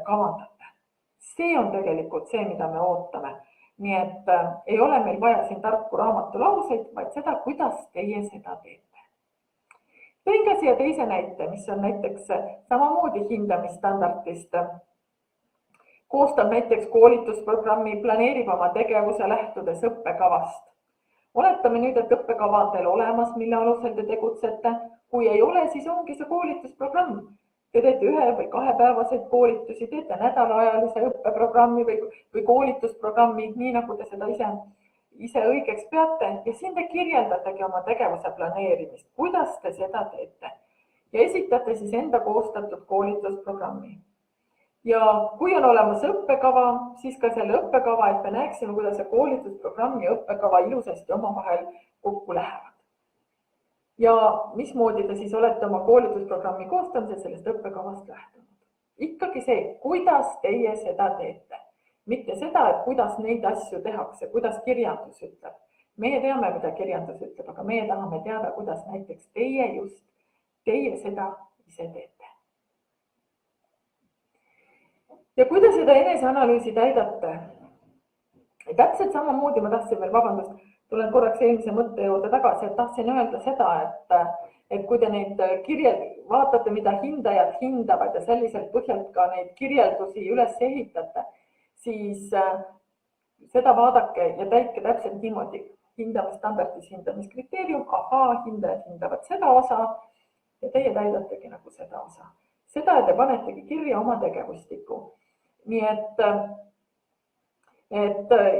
S1: kavandate. See on tegelikult see, mida me ootame. Nii et ei ole meil vaja siin tarku raamatulauseid, vaid seda, kuidas teie seda teete. Tõin ka siia teise näite, mis on näiteks samamoodi hindamistandardist. Koostab näiteks koolitusprogrammi, planeerib oma tegevuse lähtudes õppekavast. Oletame nüüd, et õppekava on teil olemas, mille alusel te tegutsete. Kui ei ole, siis ongi see koolitusprogramm. Te teete 1- või 2-päevaseid koolitusi, teete nädalaajalise õppeprogrammi või koolitusprogrammi, nii nagu te seda ise õigeks peate ja siin te kirjeldategi oma tegevuse planeerimist, kuidas te seda teete ja esitate siis enda koostatud koolitusprogrammi. Ja kui on olemas õppekava, siis ka selle õppekava, et me näeksime, kuidas see koolitusprogramm ja õppekava ilusasti omavahel kokku lähevad. Ja mismoodi te siis olete oma koolitusprogrammi koostamisel sellest õppekavast lähtunud. Ikkagi see, kuidas teie seda teete. Mitte seda, et kuidas neid asju tehakse, kuidas kirjandus ütleb. Meie teame, mida kirjandus ütleb, aga meie tahame teada, kuidas näiteks teie seda ise teete. Ja kui te seda eneseanalüüsi täidate, täpselt samamoodi ma tahtsin veel, vabandust, tulen korraks eelmise mõtte juurde tagasi, et tahtsin öelda seda, et kui te neid vaatate, mida hindajad hindavad ja selliselt põhjalt ka neid kirjeldusi üles ehitate, siis seda vaadake ja täitke täpselt niimoodi. Hindamisstandardis hindamiskriteerium, hindajad hindavad seda osa ja teie täidategi nagu seda osa. Seda te panetegi kirja oma tegevustiku. Nii et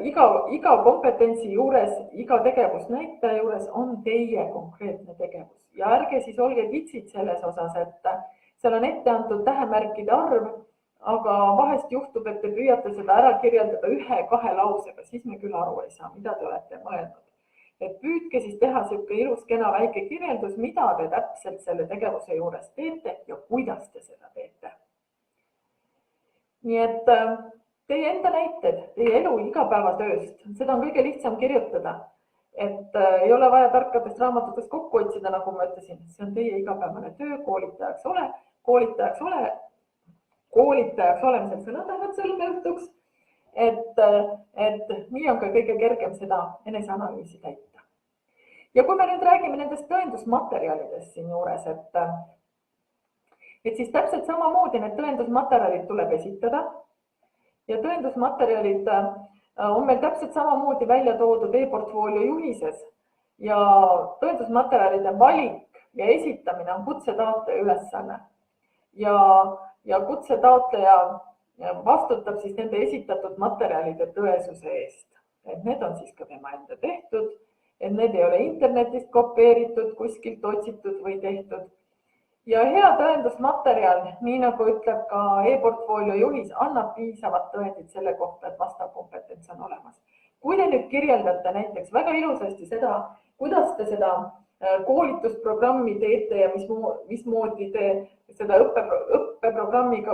S1: iga kompetentsi juures, iga tegevusnäitaja juures on teie konkreetne tegevus. Ja ärge siis olge kitsid selles osas, et seal on ette antud tähemärkide arv, aga vahest juhtub, et te püüate seda ära kirjeldada 1-2 lausega, siis me küll aru ei saa, mida te olete mõelnud. Et püüdke siis teha siuke ilus kena väike kirjeldus, mida te täpselt selle tegevuse juures teete ja kuidas te seda teete. Nii et teie enda näited, teie elu igapäevatööst, seda on kõige lihtsam kirjutada. Et ei ole vaja tarkadest raamatutest kokku otsida, nagu ma ütlesin, see on teie igapäevane töö, koolitajaks olemisel sõnad lähevad sõlme õhtuks, et nii on ka kõige kergem seda eneseanalüüsi täita. Ja kui me nüüd räägime nendest tõendusmaterjalidest siin juures, et siis täpselt samamoodi need tõendusmaterjalid tuleb esitada ja tõendusmaterjalid on meil täpselt samamoodi välja toodud e-portfoolio juhises ja tõendusmaterjalide valik ja esitamine on kutsetaotleja ülesanne ja kutsetaotleja vastutab siis nende esitatud materjalide tõesuse eest. Et need on siis ka tema enda tehtud, et need ei ole internetist kopeeritud, kuskilt otsitud või tehtud. Ja hea tõendusmaterjal, nii nagu ütleb ka e-portfoolio juhis, annab piisavad tõendid selle kohta, et vastav kompetents on olemas. Kui te nüüd kirjeldate näiteks väga ilusasti seda, kuidas te seda koolitusprogrammi teete ja mismoodi te seda õppeprogrammiga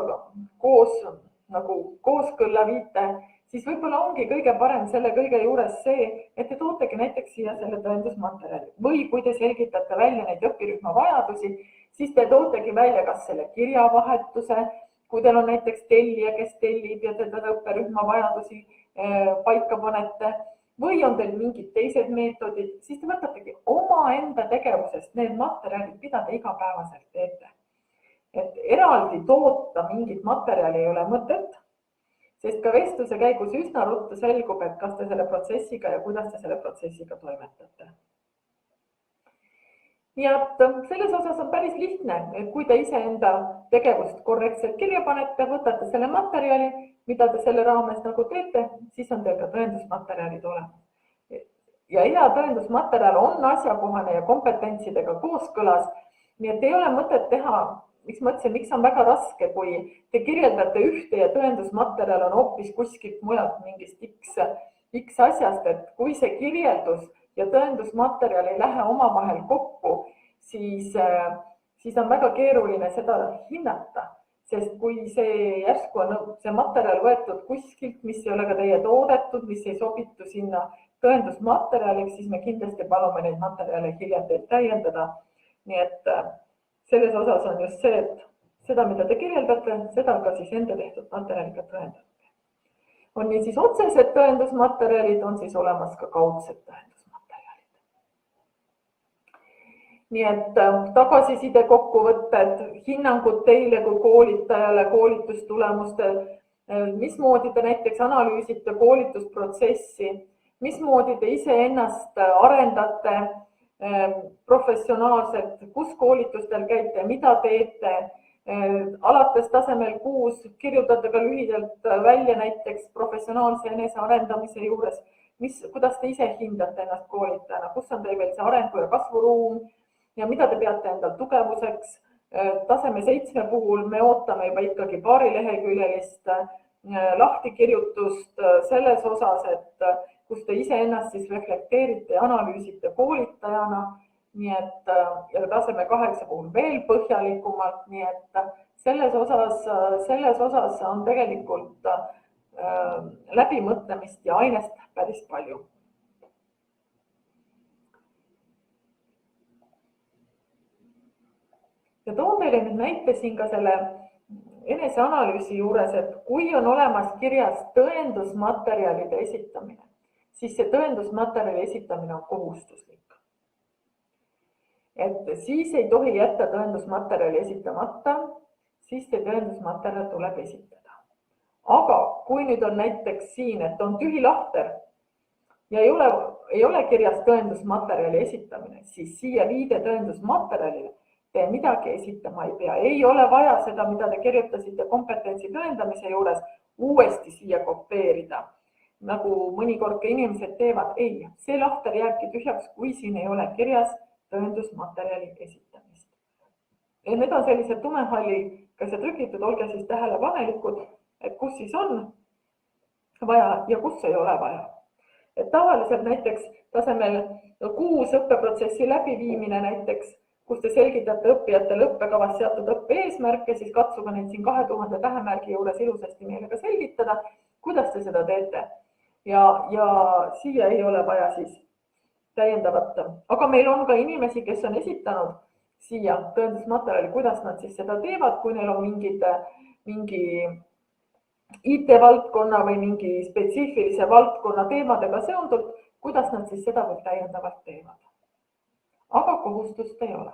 S1: kooskõlla viite, siis võib-olla ongi kõige parem selle kõige juures see, et te tootegi näiteks siia selle tõendusmaterjali. Või kui te selgitate välja neid õpirühma vajadusi, siis te tootegi välja kas selle kirjavahetuse, kui teil on näiteks tellija, kes tellib ja teda õpperühma vajadusi paika panete, või on teil mingid teised meetodid, siis te võtategi oma enda tegevusest need materjalid, mida te igapäevaselt teete. Et eraldi toota mingit materjali ei ole mõtet, sest ka vestluse käigus üsna ruttu selgub, et kas te selle protsessiga ja kuidas te selle protsessiga toimetate. Nii et selles osas on päris lihtne, et kui te ise enda tegevust korrektselt kirja panete, võtate selle materjali, mida te selle raames nagu teete, siis on teil ka tõendusmaterjalid olemas. Ja hea tõendusmaterjal on asjakohane ja kompetentsidega kooskõlas, nii et ei ole mõtet teha, miks on väga raske, kui te kirjeldate ühte ja tõendusmaterjal on hoopis kuskilt mujalt mingist X asjast, et kui see kirjeldus ja tõendusmaterjal ei lähe omavahel kokku, siis on väga keeruline seda hinnata, sest kui see järsku on see materjal võetud kuskilt, mis ei ole ka teie toodetud, mis ei sobitu sinna tõendusmaterjaliks, siis me kindlasti palume neid materjale hiljem teil täiendada. Nii et selles osas on just see, et seda, mida te kirjeldate, seda ka siis enda tehtud materjaliga tõendate. On nii siis otsesed tõendusmaterjalid, on siis olemas ka kaudsed tõendusmaterjalid. Nii et tagasiside kokkuvõtted, hinnangud teile kui koolitajale, koolitustulemuste, mismoodi te näiteks analüüsite koolitusprotsessi, mismoodi te iseennast arendate professionaalselt, kus koolitustel käite, mida teete, alates tasemel 6 kirjutate ka lühidalt välja näiteks professionaalse enesearendamise juures, kuidas te ise hindate ennast koolitajana, kus on teil veel see arengu ja kasvuruum ja mida te peate endal tugevuseks. Taseme 7 puhul me ootame juba ikkagi paarileheküljelist lahtikirjutust selles osas, et kus te ise ennast siis reflekteerite ja analüüsite koolitajana. Nii et ja taseme 8 puhul veel põhjalikumalt, nii et selles osas on tegelikult läbimõtlemist ja ainest päris palju. Ja toon teile nüüd näite siin ka selle eneseanalüüsi juures, et kui on olemas kirjas tõendusmaterjalide esitamine, siis see tõendusmaterjali esitamine on kohustuslik. Et siis ei tohi jätta tõendusmaterjali esitamata, siis see tõendusmaterjal tuleb esitada. Aga kui nüüd on näiteks siin, et on tühi lahter ja ei ole kirjas tõendusmaterjali esitamine, siis siia viide tõendusmaterjalile te midagi esitama ei pea. Ei ole vaja seda, mida te kirjutasite kompetentsi tõendamise juures, uuesti siia kopeerida. Nagu mõnikord ka inimesed teevad, ei, see lahter jääbki tühjaks, kui siin ei ole kirjas tõendusmaterjali esitamist. Ja need on sellised tumehalliga trükitud, olge siis tähelepanelikud, et kus siis on vaja ja kus ei ole vaja. Et tavaliselt näiteks tasemel 6 õppeprotsessi läbiviimine näiteks, kus te selgitate õppijatele õppekavas seatud õppe eesmärke, siis katsuge neid siin 2000 tähemärgi juures ilusasti meile ka selgitada, kuidas te seda teete. Ja siia ei ole vaja siis täiendavat. Aga meil on ka inimesi, kes on esitanud siia tõendusmaterjali, kuidas nad siis seda teevad, kui neil on mingi IT-valdkonna või mingi spetsiifilise valdkonna teemadega seondult, kuidas nad siis seda veel täiendavalt teevad. Aga kohustust ei ole.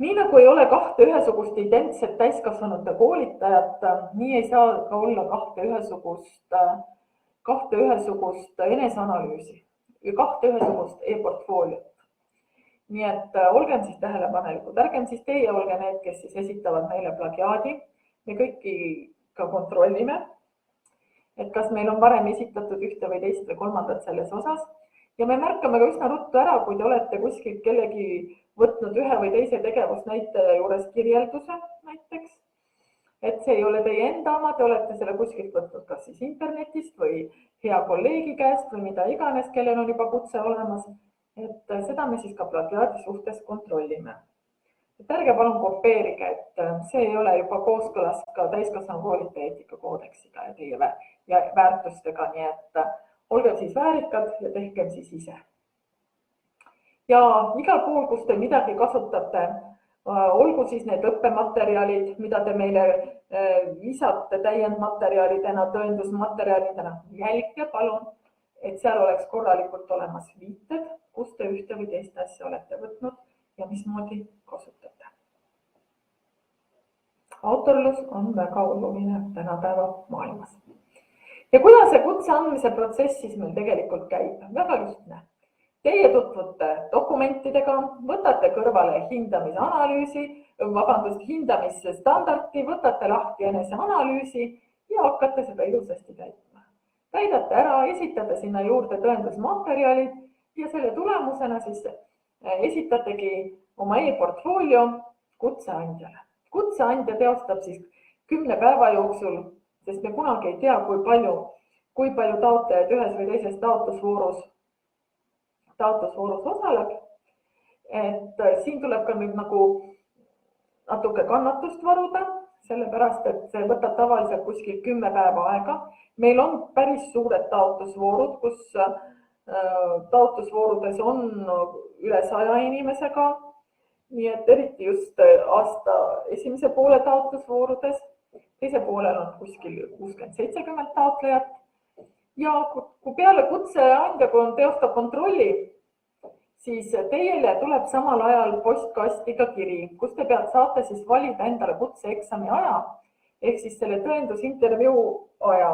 S1: Nii nagu ei ole 2 ühesugust identset täiskasvanute koolitajat, nii ei saa ka olla 2 ühesugust eneseanalüüsi või 2 ühesugust e-portfooliot. Nii et olgem siis tähelepanelikud, ärgem siis teie olge need, kes siis esitavad meile plagiaadi. Me kõiki ka kontrollime, et kas meil on varem esitatud ühte või teist või kolmandat selles osas. Ja me märkame ka üsna ruttu ära, kui te olete kuskilt kellegi võtnud ühe või teise tegevusnäitaja juures kirjelduse näiteks, et see ei ole teie enda oma, te olete selle kuskilt võtnud kas siis internetist või hea kolleegi käest või mida iganes, kellel on juba kutse olemas, et seda me siis ka plagiaadi suhtes kontrollime. Et ärge palun kopeerige, et see ei ole juba kooskõlas ka täiskasvanu koolitaja eetikakoodeksiga ja teie väärtustega, nii et olgem siis väärikad ja tehkem siis ise. Ja igal pool, kus te midagi kasutate, olgu siis need õppematerjalid, mida te meile lisate täiendmaterjalidena, tõendusmaterjalidena, jälgige palun, et seal oleks korralikult olemas viited, kus te ühte või teist asja olete võtnud ja mismoodi kasutate. Autorlus on väga oluline tänapäeva maailmas. Ja kuidas see kutse andmise protsess siis meil tegelikult käib? Väga lihtne. Teie tutvute dokumentidega, võtate kõrvale hindamisstandardi, võtate lahti eneseanalüüsi ja hakkate seda ilusasti täitma. Täidate ära, esitate sinna juurde tõendusmaterjalid ja selle tulemusena siis esitategi oma e-portfoolio kutseandjale. Kutseandja teostab siis 10 päeva jooksul, sest me kunagi ei tea, kui palju taotlejaid ühes või teises taotlusvoorus osaleb. Et siin tuleb ka nüüd nagu natuke kannatust varuda, sellepärast, et see võtab tavaliselt kuskil 10 päeva aega. Meil on päris suured taotlusvoorud, kus taotlusvoorudes on üle 100 inimesega, nii et eriti just aasta esimese poole taotlusvoorudes. Teise poolel on kuskil 60-70 taotlejat ja kui peale kutseandja teostab kontrolli, siis teile tuleb samal ajal postkasti ka kiri, kus te saate siis valida endale kutseeksami aja ehk siis selle tõendusintervjuu aja.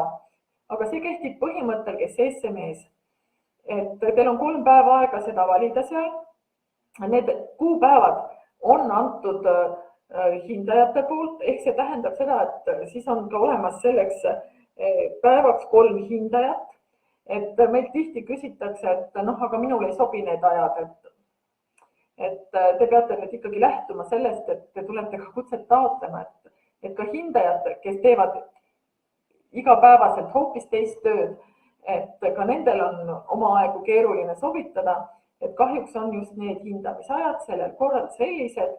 S1: Aga see kehtib põhimõttel, kes ees. Et teil on 3 päeva aega seda valida seal. Need kuupäevad on antud hindajate poolt, ehk see tähendab seda, et siis on ka olemas selleks päevaks 3 hindajat et meil tihti küsitakse, et noh, aga minul ei sobi need ajad, et te peate nüüd ikkagi lähtuma sellest, et te tulete ka kutset taotlema, et ka hindajad, kes teevad igapäevaselt hoopis teist tööd, et ka nendel on oma aegu keeruline sobitada, et kahjuks on just need hindamisajad sellel korral sellised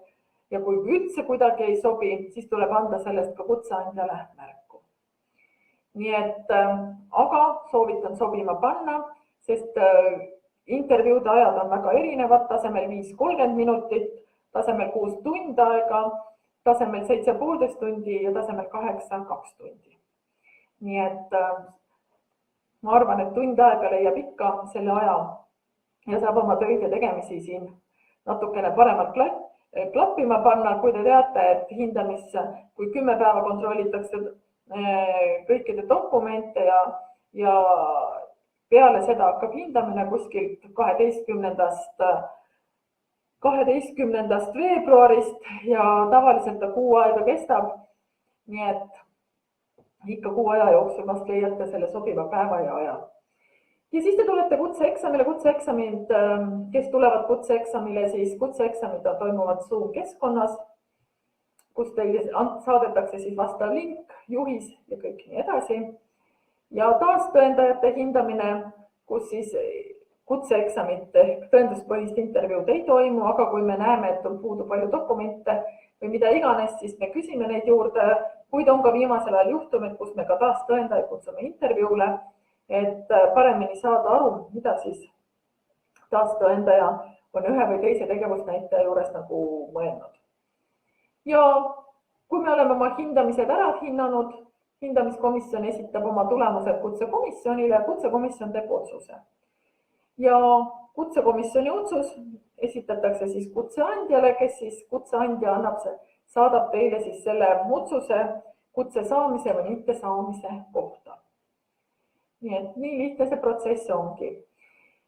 S1: ja kui üldse kuidagi ei sobi, siis tuleb anda sellest ka kutseandjale märku. Nii et, aga soovitan sobima panna, sest intervjuude ajad on väga erinevad, tasemel 5-30 minutit, tasemel 6 tund aega, tasemel 7,5 tundi ja tasemel 8-2 tundi. Nii et ma arvan, et tund aega leiab ikka selle aja ja saab oma töid ja tegemisi siin natukene paremalt klappima panna, kui te teate, et kui 10 päeva kontrollitakse kõikide dokumente ja peale seda hakkab hindamine kuskilt 12. veebruarist ja tavaliselt ta kuu aega kestab. Nii et ikka kuu aja jooksul vast leiate selle sobiva päeva ja aja. Ja siis te tulete kutseeksamile, kutseeksamid, kes tulevad kutseeksamile, siis kutseeksamid toimuvad Zoom keskkonnas, kus teile saadetakse siis vastav link, juhis ja kõik nii edasi. Ja taastõendajate hindamine, kus siis kutseeksamit ehk tõenduspõhist intervjuud ei toimu, aga kui me näeme, et on puudu palju dokumente või mida iganes, siis me küsime neid juurde, kuid on ka viimasel ajal juhtumid, kus me ka taastõendajaid kutsume intervjuule, et paremini saada aru, mida siis taastõendaja on ühe või teise tegevusnäitaja juures nagu mõelnud. Ja kui me oleme oma hindamised ära hinnanud, hindamiskomisjon esitab oma tulemused kutsekomisjonile ja kutsekomisjon teeb otsuse. Ja kutsekomisjoni otsus esitatakse siis kutseandjale, kes siis kutseandja saadab teile siis selle otsuse kutse saamise või mitte saamise kohta. Nii et nii lihtne see protsess ongi.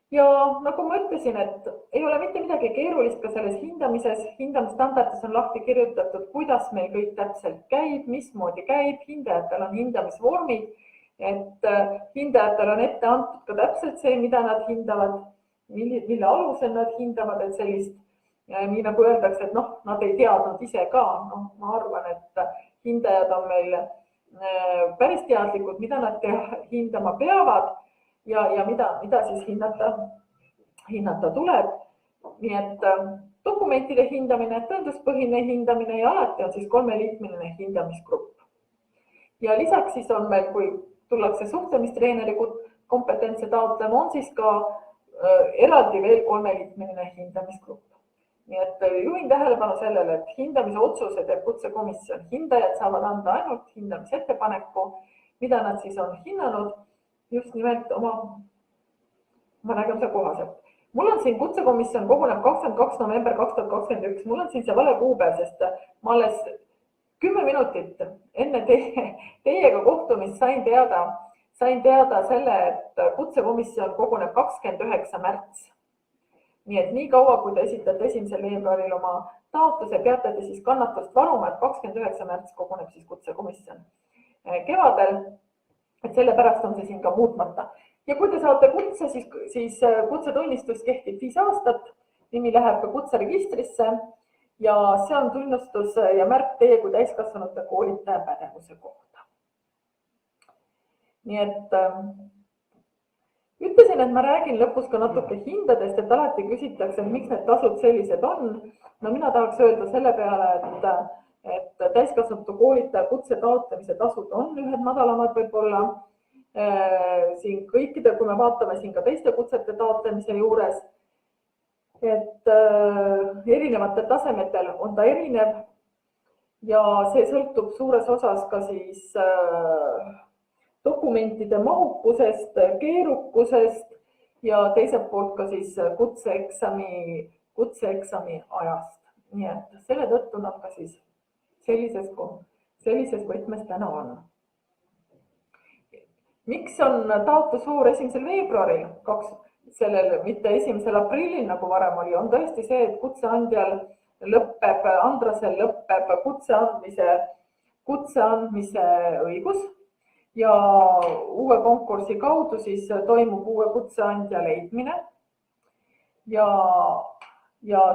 S1: Ja nagu ma ütlesin, et ei ole mitte midagi keerulist ka selles hindamises. Hindamisstandardis on lahti kirjutatud, kuidas meil kõik täpselt käib, mismoodi käib. Hindajatel on hindamisvormid, et hindajatel on ette antud ka täpselt see, mida nad hindavad, mille alusel nad hindavad, et sellist, nii nagu öeldakse, et nad ei teadnud ise ka. Ma arvan, et hindajad on meil päris teadlikud, mida nad hindama peavad ja mida siis hinnata tuleb. Nii et dokumentide hindamine, tõenduspõhine hindamine ja alati on siis 3-liikmeline hindamisgrupp. Ja lisaks siis on meil, kui tullakse suhtlemistreeneri kompetentse taotlema, on siis ka eraldi veel 3-liikmeline hindamisgrupp. Nii et juhin tähelepanu sellele, et hindamise otsuse teeb kutsekomisjon. Hindajad saavad anda ainult hindamisettepaneku, mida nad siis on hinnanud just nimelt oma nägemuse kohaselt. Mul on siin kutsekomisjon koguneb 22. november 2021. Mul on siin see vale kuupäev, sest ma alles 10 minutit enne teiega kohtumist sain teada selle, et kutsekomisjon koguneb 29. märts. Nii et nii kaua, kui te esitate 1. veebruaril oma taotluse, peate te siis kannatust varuma, et 29. märts koguneb siis kutsekomisjon kevadel, et sellepärast on see siin ka muutmata. Ja kui te saate kutse, siis kutsetunnistus kehtib 5 aastat, nimi läheb ka kutseregistrisse ja see on tunnustus ja märk teie kui täiskasvanute koolitaja pädevuse kohta. Nii et ütlesin, et ma räägin lõpus ka natuke hindadest, et alati küsitakse, miks need tasud sellised on. No mina tahaks öelda selle peale, et täiskasvanute koolitaja kutse taotlemise tasud on ühed madalamad võib-olla. Siin kõikide, kui me vaatame siin ka teiste kutsete taotlemise juures, et erinevatel tasemetel on ta erinev ja see sõltub suures osas ka siis dokumentide mahukusest, keerukusest ja teiselt poolt ka siis kutseeksami ajast. Nii et selle tõttu nad ka siis sellises võtmes täna on. Miks on taotlusvoor 1. veebruaril, mitte 1. aprillil, nagu varem oli, on tõesti see, et kutseandjal lõpeb, Andrasel lõpeb kutse andmise õigus. ja uue konkursi kaudu siis toimub uue kutseandja leidmine ja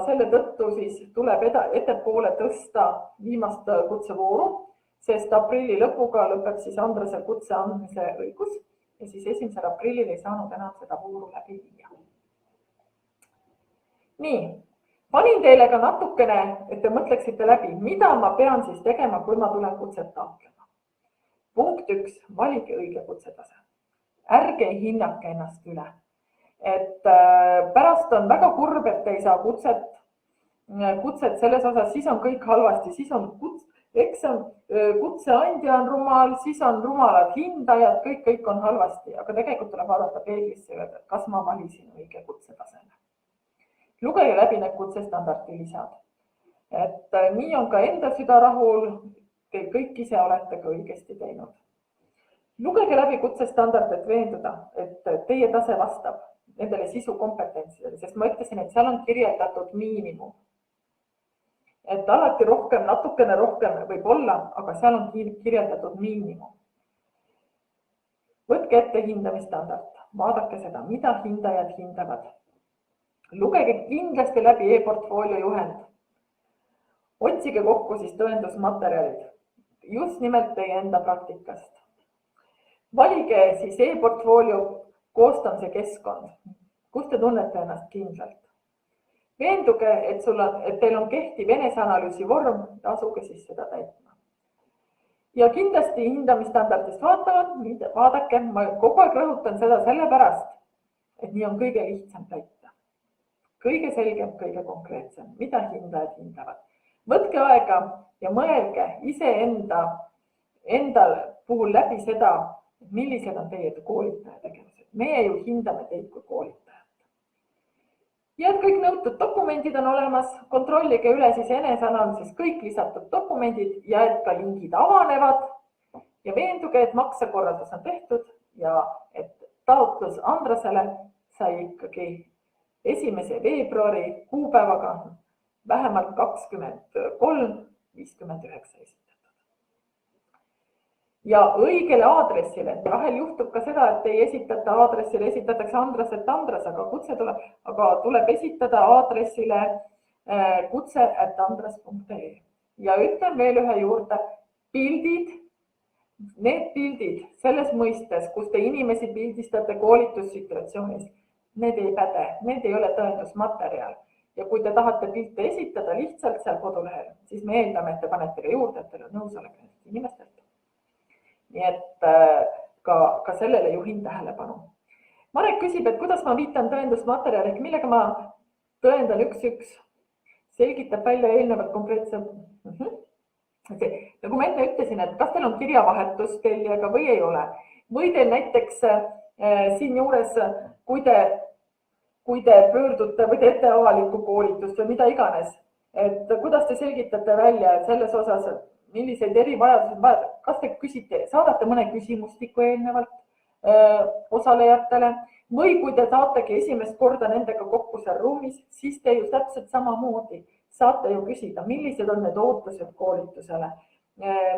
S1: selle tõttu siis tuleb ettepoole tõsta viimast kutsevooru, sest aprilli lõpuga lõpeb siis Andrasel kutse andmise õigus ja siis 1. aprillil ei saanud enam seda vooru läbi viia. Nii, panin teile ka natukene, et te mõtleksite läbi, mida ma pean siis tegema, kui ma tulen kutset taotlema. Punkt 1, valige õige kutsetase. Ärge hinnake ennast üle. Et pärast on väga kurb, et ei saa kutset selles osas, siis on kõik halvasti, siis on kutseandja on rumal, siis on rumalad hindajad, kõik on halvasti, aga tegelikult tuleb vaadata peeglisse ja öelda, kas ma valisin õige kutsetaseme. Lugege läbi need kutsestandardi lisad. Et nii on ka enda süda rahul, te kõik ise olete ka õigesti teinud. Lugege läbi kutsestandard, et veenduda, et teie tase vastab nendele sisukompetentsidele, sest ma ütlesin, et seal on kirjeldatud miinimum. Et alati rohkem, natukene rohkem võib olla, aga seal on kirjeldatud miinimum. Võtke ette hindamistandard, vaadake seda, mida hindajad hindavad. Lugege kindlasti läbi e-portfoolio juhend. Otsige kokku siis tõendusmaterjalid, just nimelt teie enda praktikast. Valige siis e-portfoolio koostamise keskkond, kus te tunnete ennast kindlalt. Veenduge, et teil on kehtiv eneseanalüüsi vorm, asuge siis seda täitma. Ja kindlasti hindamistandardist vaadake, ma kogu aeg rõhutan seda sellepärast, et nii on kõige lihtsam täita. Kõige selgem, kõige konkreetsem, mida hindajad hindavad. Võtke aega ja mõelge iseenda puhul läbi seda, millised on teie koolitaja tegevused. Meie ju hindame teid kui koolitajat. Ja et kõik nõutud dokumendid on olemas, kontrollige üle siis eneseanalüüsis kõik lisatud dokumendid ja et ka lingid avanevad ja veenduge, et maksekorraldus on tehtud ja et taotlus Andrasele sai ikkagi 1. veebruari kuupäevaga vähemalt 23.59 esitatud. Ja õigele aadressile, vahel juhtub ka seda, et ei esitata aadressile, esitatakse Andras, aga tuleb esitada aadressile kutse@andras.ee. Ja ütlen veel ühe juurde, need pildid selles mõistes, kus te inimesi pildistate koolitussituatsioonis, need ei päde, need ei ole tõendusmaterjal. Ja kui te tahate pilte esitada lihtsalt seal kodulehel, siis me eeldame, et te panete juurde, et teil on nõusolek nendest inimestelt. Nii et ka sellele juhin tähelepanu. Marek küsib, et kuidas ma viitan tõendusmaterjal, ehk millega ma tõendan 1-1, selgitab välja eelnevalt konkreetselt. Nagu ma enne ütlesin, et kas teil on kirjavahetus tellijaga või ei ole. Või teil näiteks siin juures, kui te pöördute või teete avalikku koolitust või mida iganes, et kuidas te selgitate välja selles osas, milliseid erivajadused vajad, kas te küsite, saadate mõne küsimustiku eelnevalt osalejatele või kui te saategi esimest korda nendega kokku seal ruumis, siis te ju täpselt samamoodi saate ju küsida, millised on need ootused koolitusele,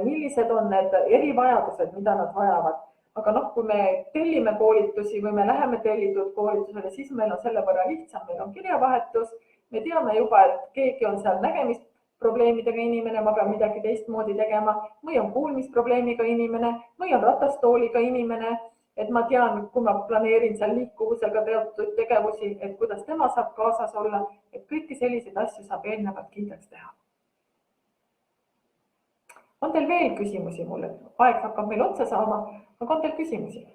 S1: millised on need erivajadused, mida nad vajavad. Aga kui me tellime koolitusi või me läheme tellitud koolitusele, siis meil on selle võrra lihtsam, meil on kirjavahetus, me teame juba, et keegi on seal nägemisprobleemidega inimene, ma pean midagi teistmoodi tegema, või on kuulmisprobleemiga inimene, või on ratastooliga inimene, et ma tean, kui ma planeerin seal liikuvusega teatud tegevusi, et kuidas tema saab kaasas olla, et kõiki selliseid asju saab eelnevalt kindlaks teha. On teil veel küsimusi mulle? Aeg hakkab meil otsa saama, aga on teil küsimusi?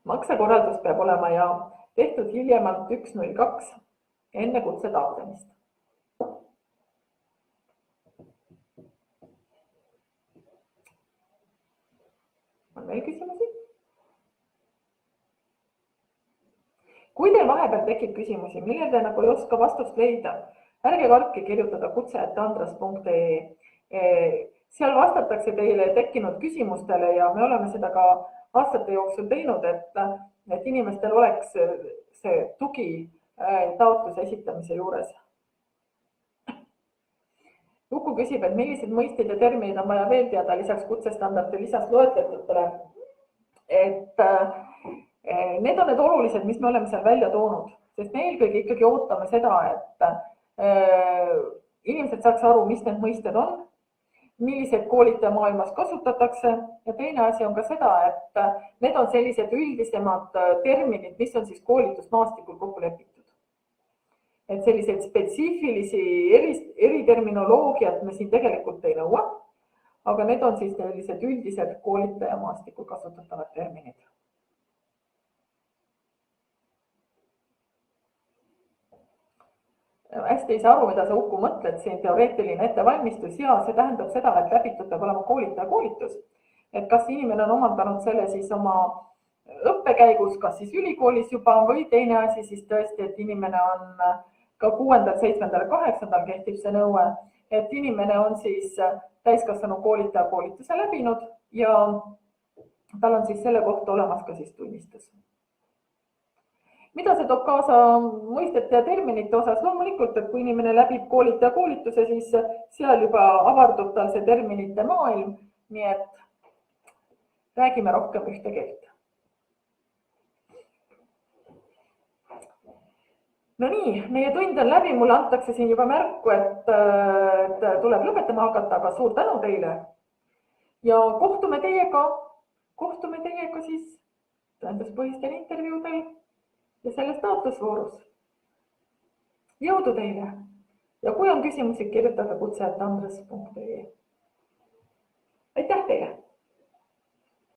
S1: Maksekorraldus peab olema ja tehtud hiljemalt 1.02 enne kutse taotlemist. On veel küsimusi? Kui teil vahepeal tekib küsimusi, millele te nagu ei oska vastust leida, ärge kartke kirjutada kutse@andras.ee. Seal vastatakse teile tekkinud küsimustele ja me oleme seda ka aastate jooksul teinud, et inimestel oleks see tugi taotluse esitamise juures. Uku küsib, et millised mõisted ja terminid on vaja veel teada lisaks kutsestandardi lisas loetletutele. Et need on need olulised, mis me oleme seal välja toonud, sest me eelkõige ikkagi ootame seda, et inimesed saaks aru, mis need mõisted on, milliseid koolitaja maailmas kasutatakse ja teine asi on ka seda, et need on sellised üldisemad terminid, mis on siis koolitusmaastikul kokku lepitud. Et selliseid spetsiifilisi eriterminoloogiat me siin tegelikult ei nõua, aga need on siis sellised üldised koolitaja maastikul kasutatavad terminid. Hästi ei saa aru, mida sa Uku mõtled siin, teoreetiline ettevalmistus ja see tähendab seda, et läbitud peab olema koolitaja koolitus. Et kas inimene on omandanud selle siis oma õppekäigus, kas siis ülikoolis juba või teine asi siis tõesti, et inimene on ka 6., 7., 8. kehtib see nõue, et inimene on siis täiskasvanu koolitaja koolituse läbinud ja tal on siis selle kohta olemas ka siis tunnistus. Mida see toob kaasa mõistete ja terminite osas? Loomulikult, et kui inimene läbib koolitaja koolituse, siis seal juba avardub tal see terminite maailm, nii et räägime rohkem ühte keelt. No nii, meie tund on läbi, mulle antakse siin juba märku, et tuleb lõpetama hakata, aga suur tänu teile. Ja kohtume teiega siis tõenduspõhistel intervjuudel ja selles taotlusvoorus. Jõudu teile ja kui on küsimusi, kirjutage kutse@andres.ee. Aitäh teile!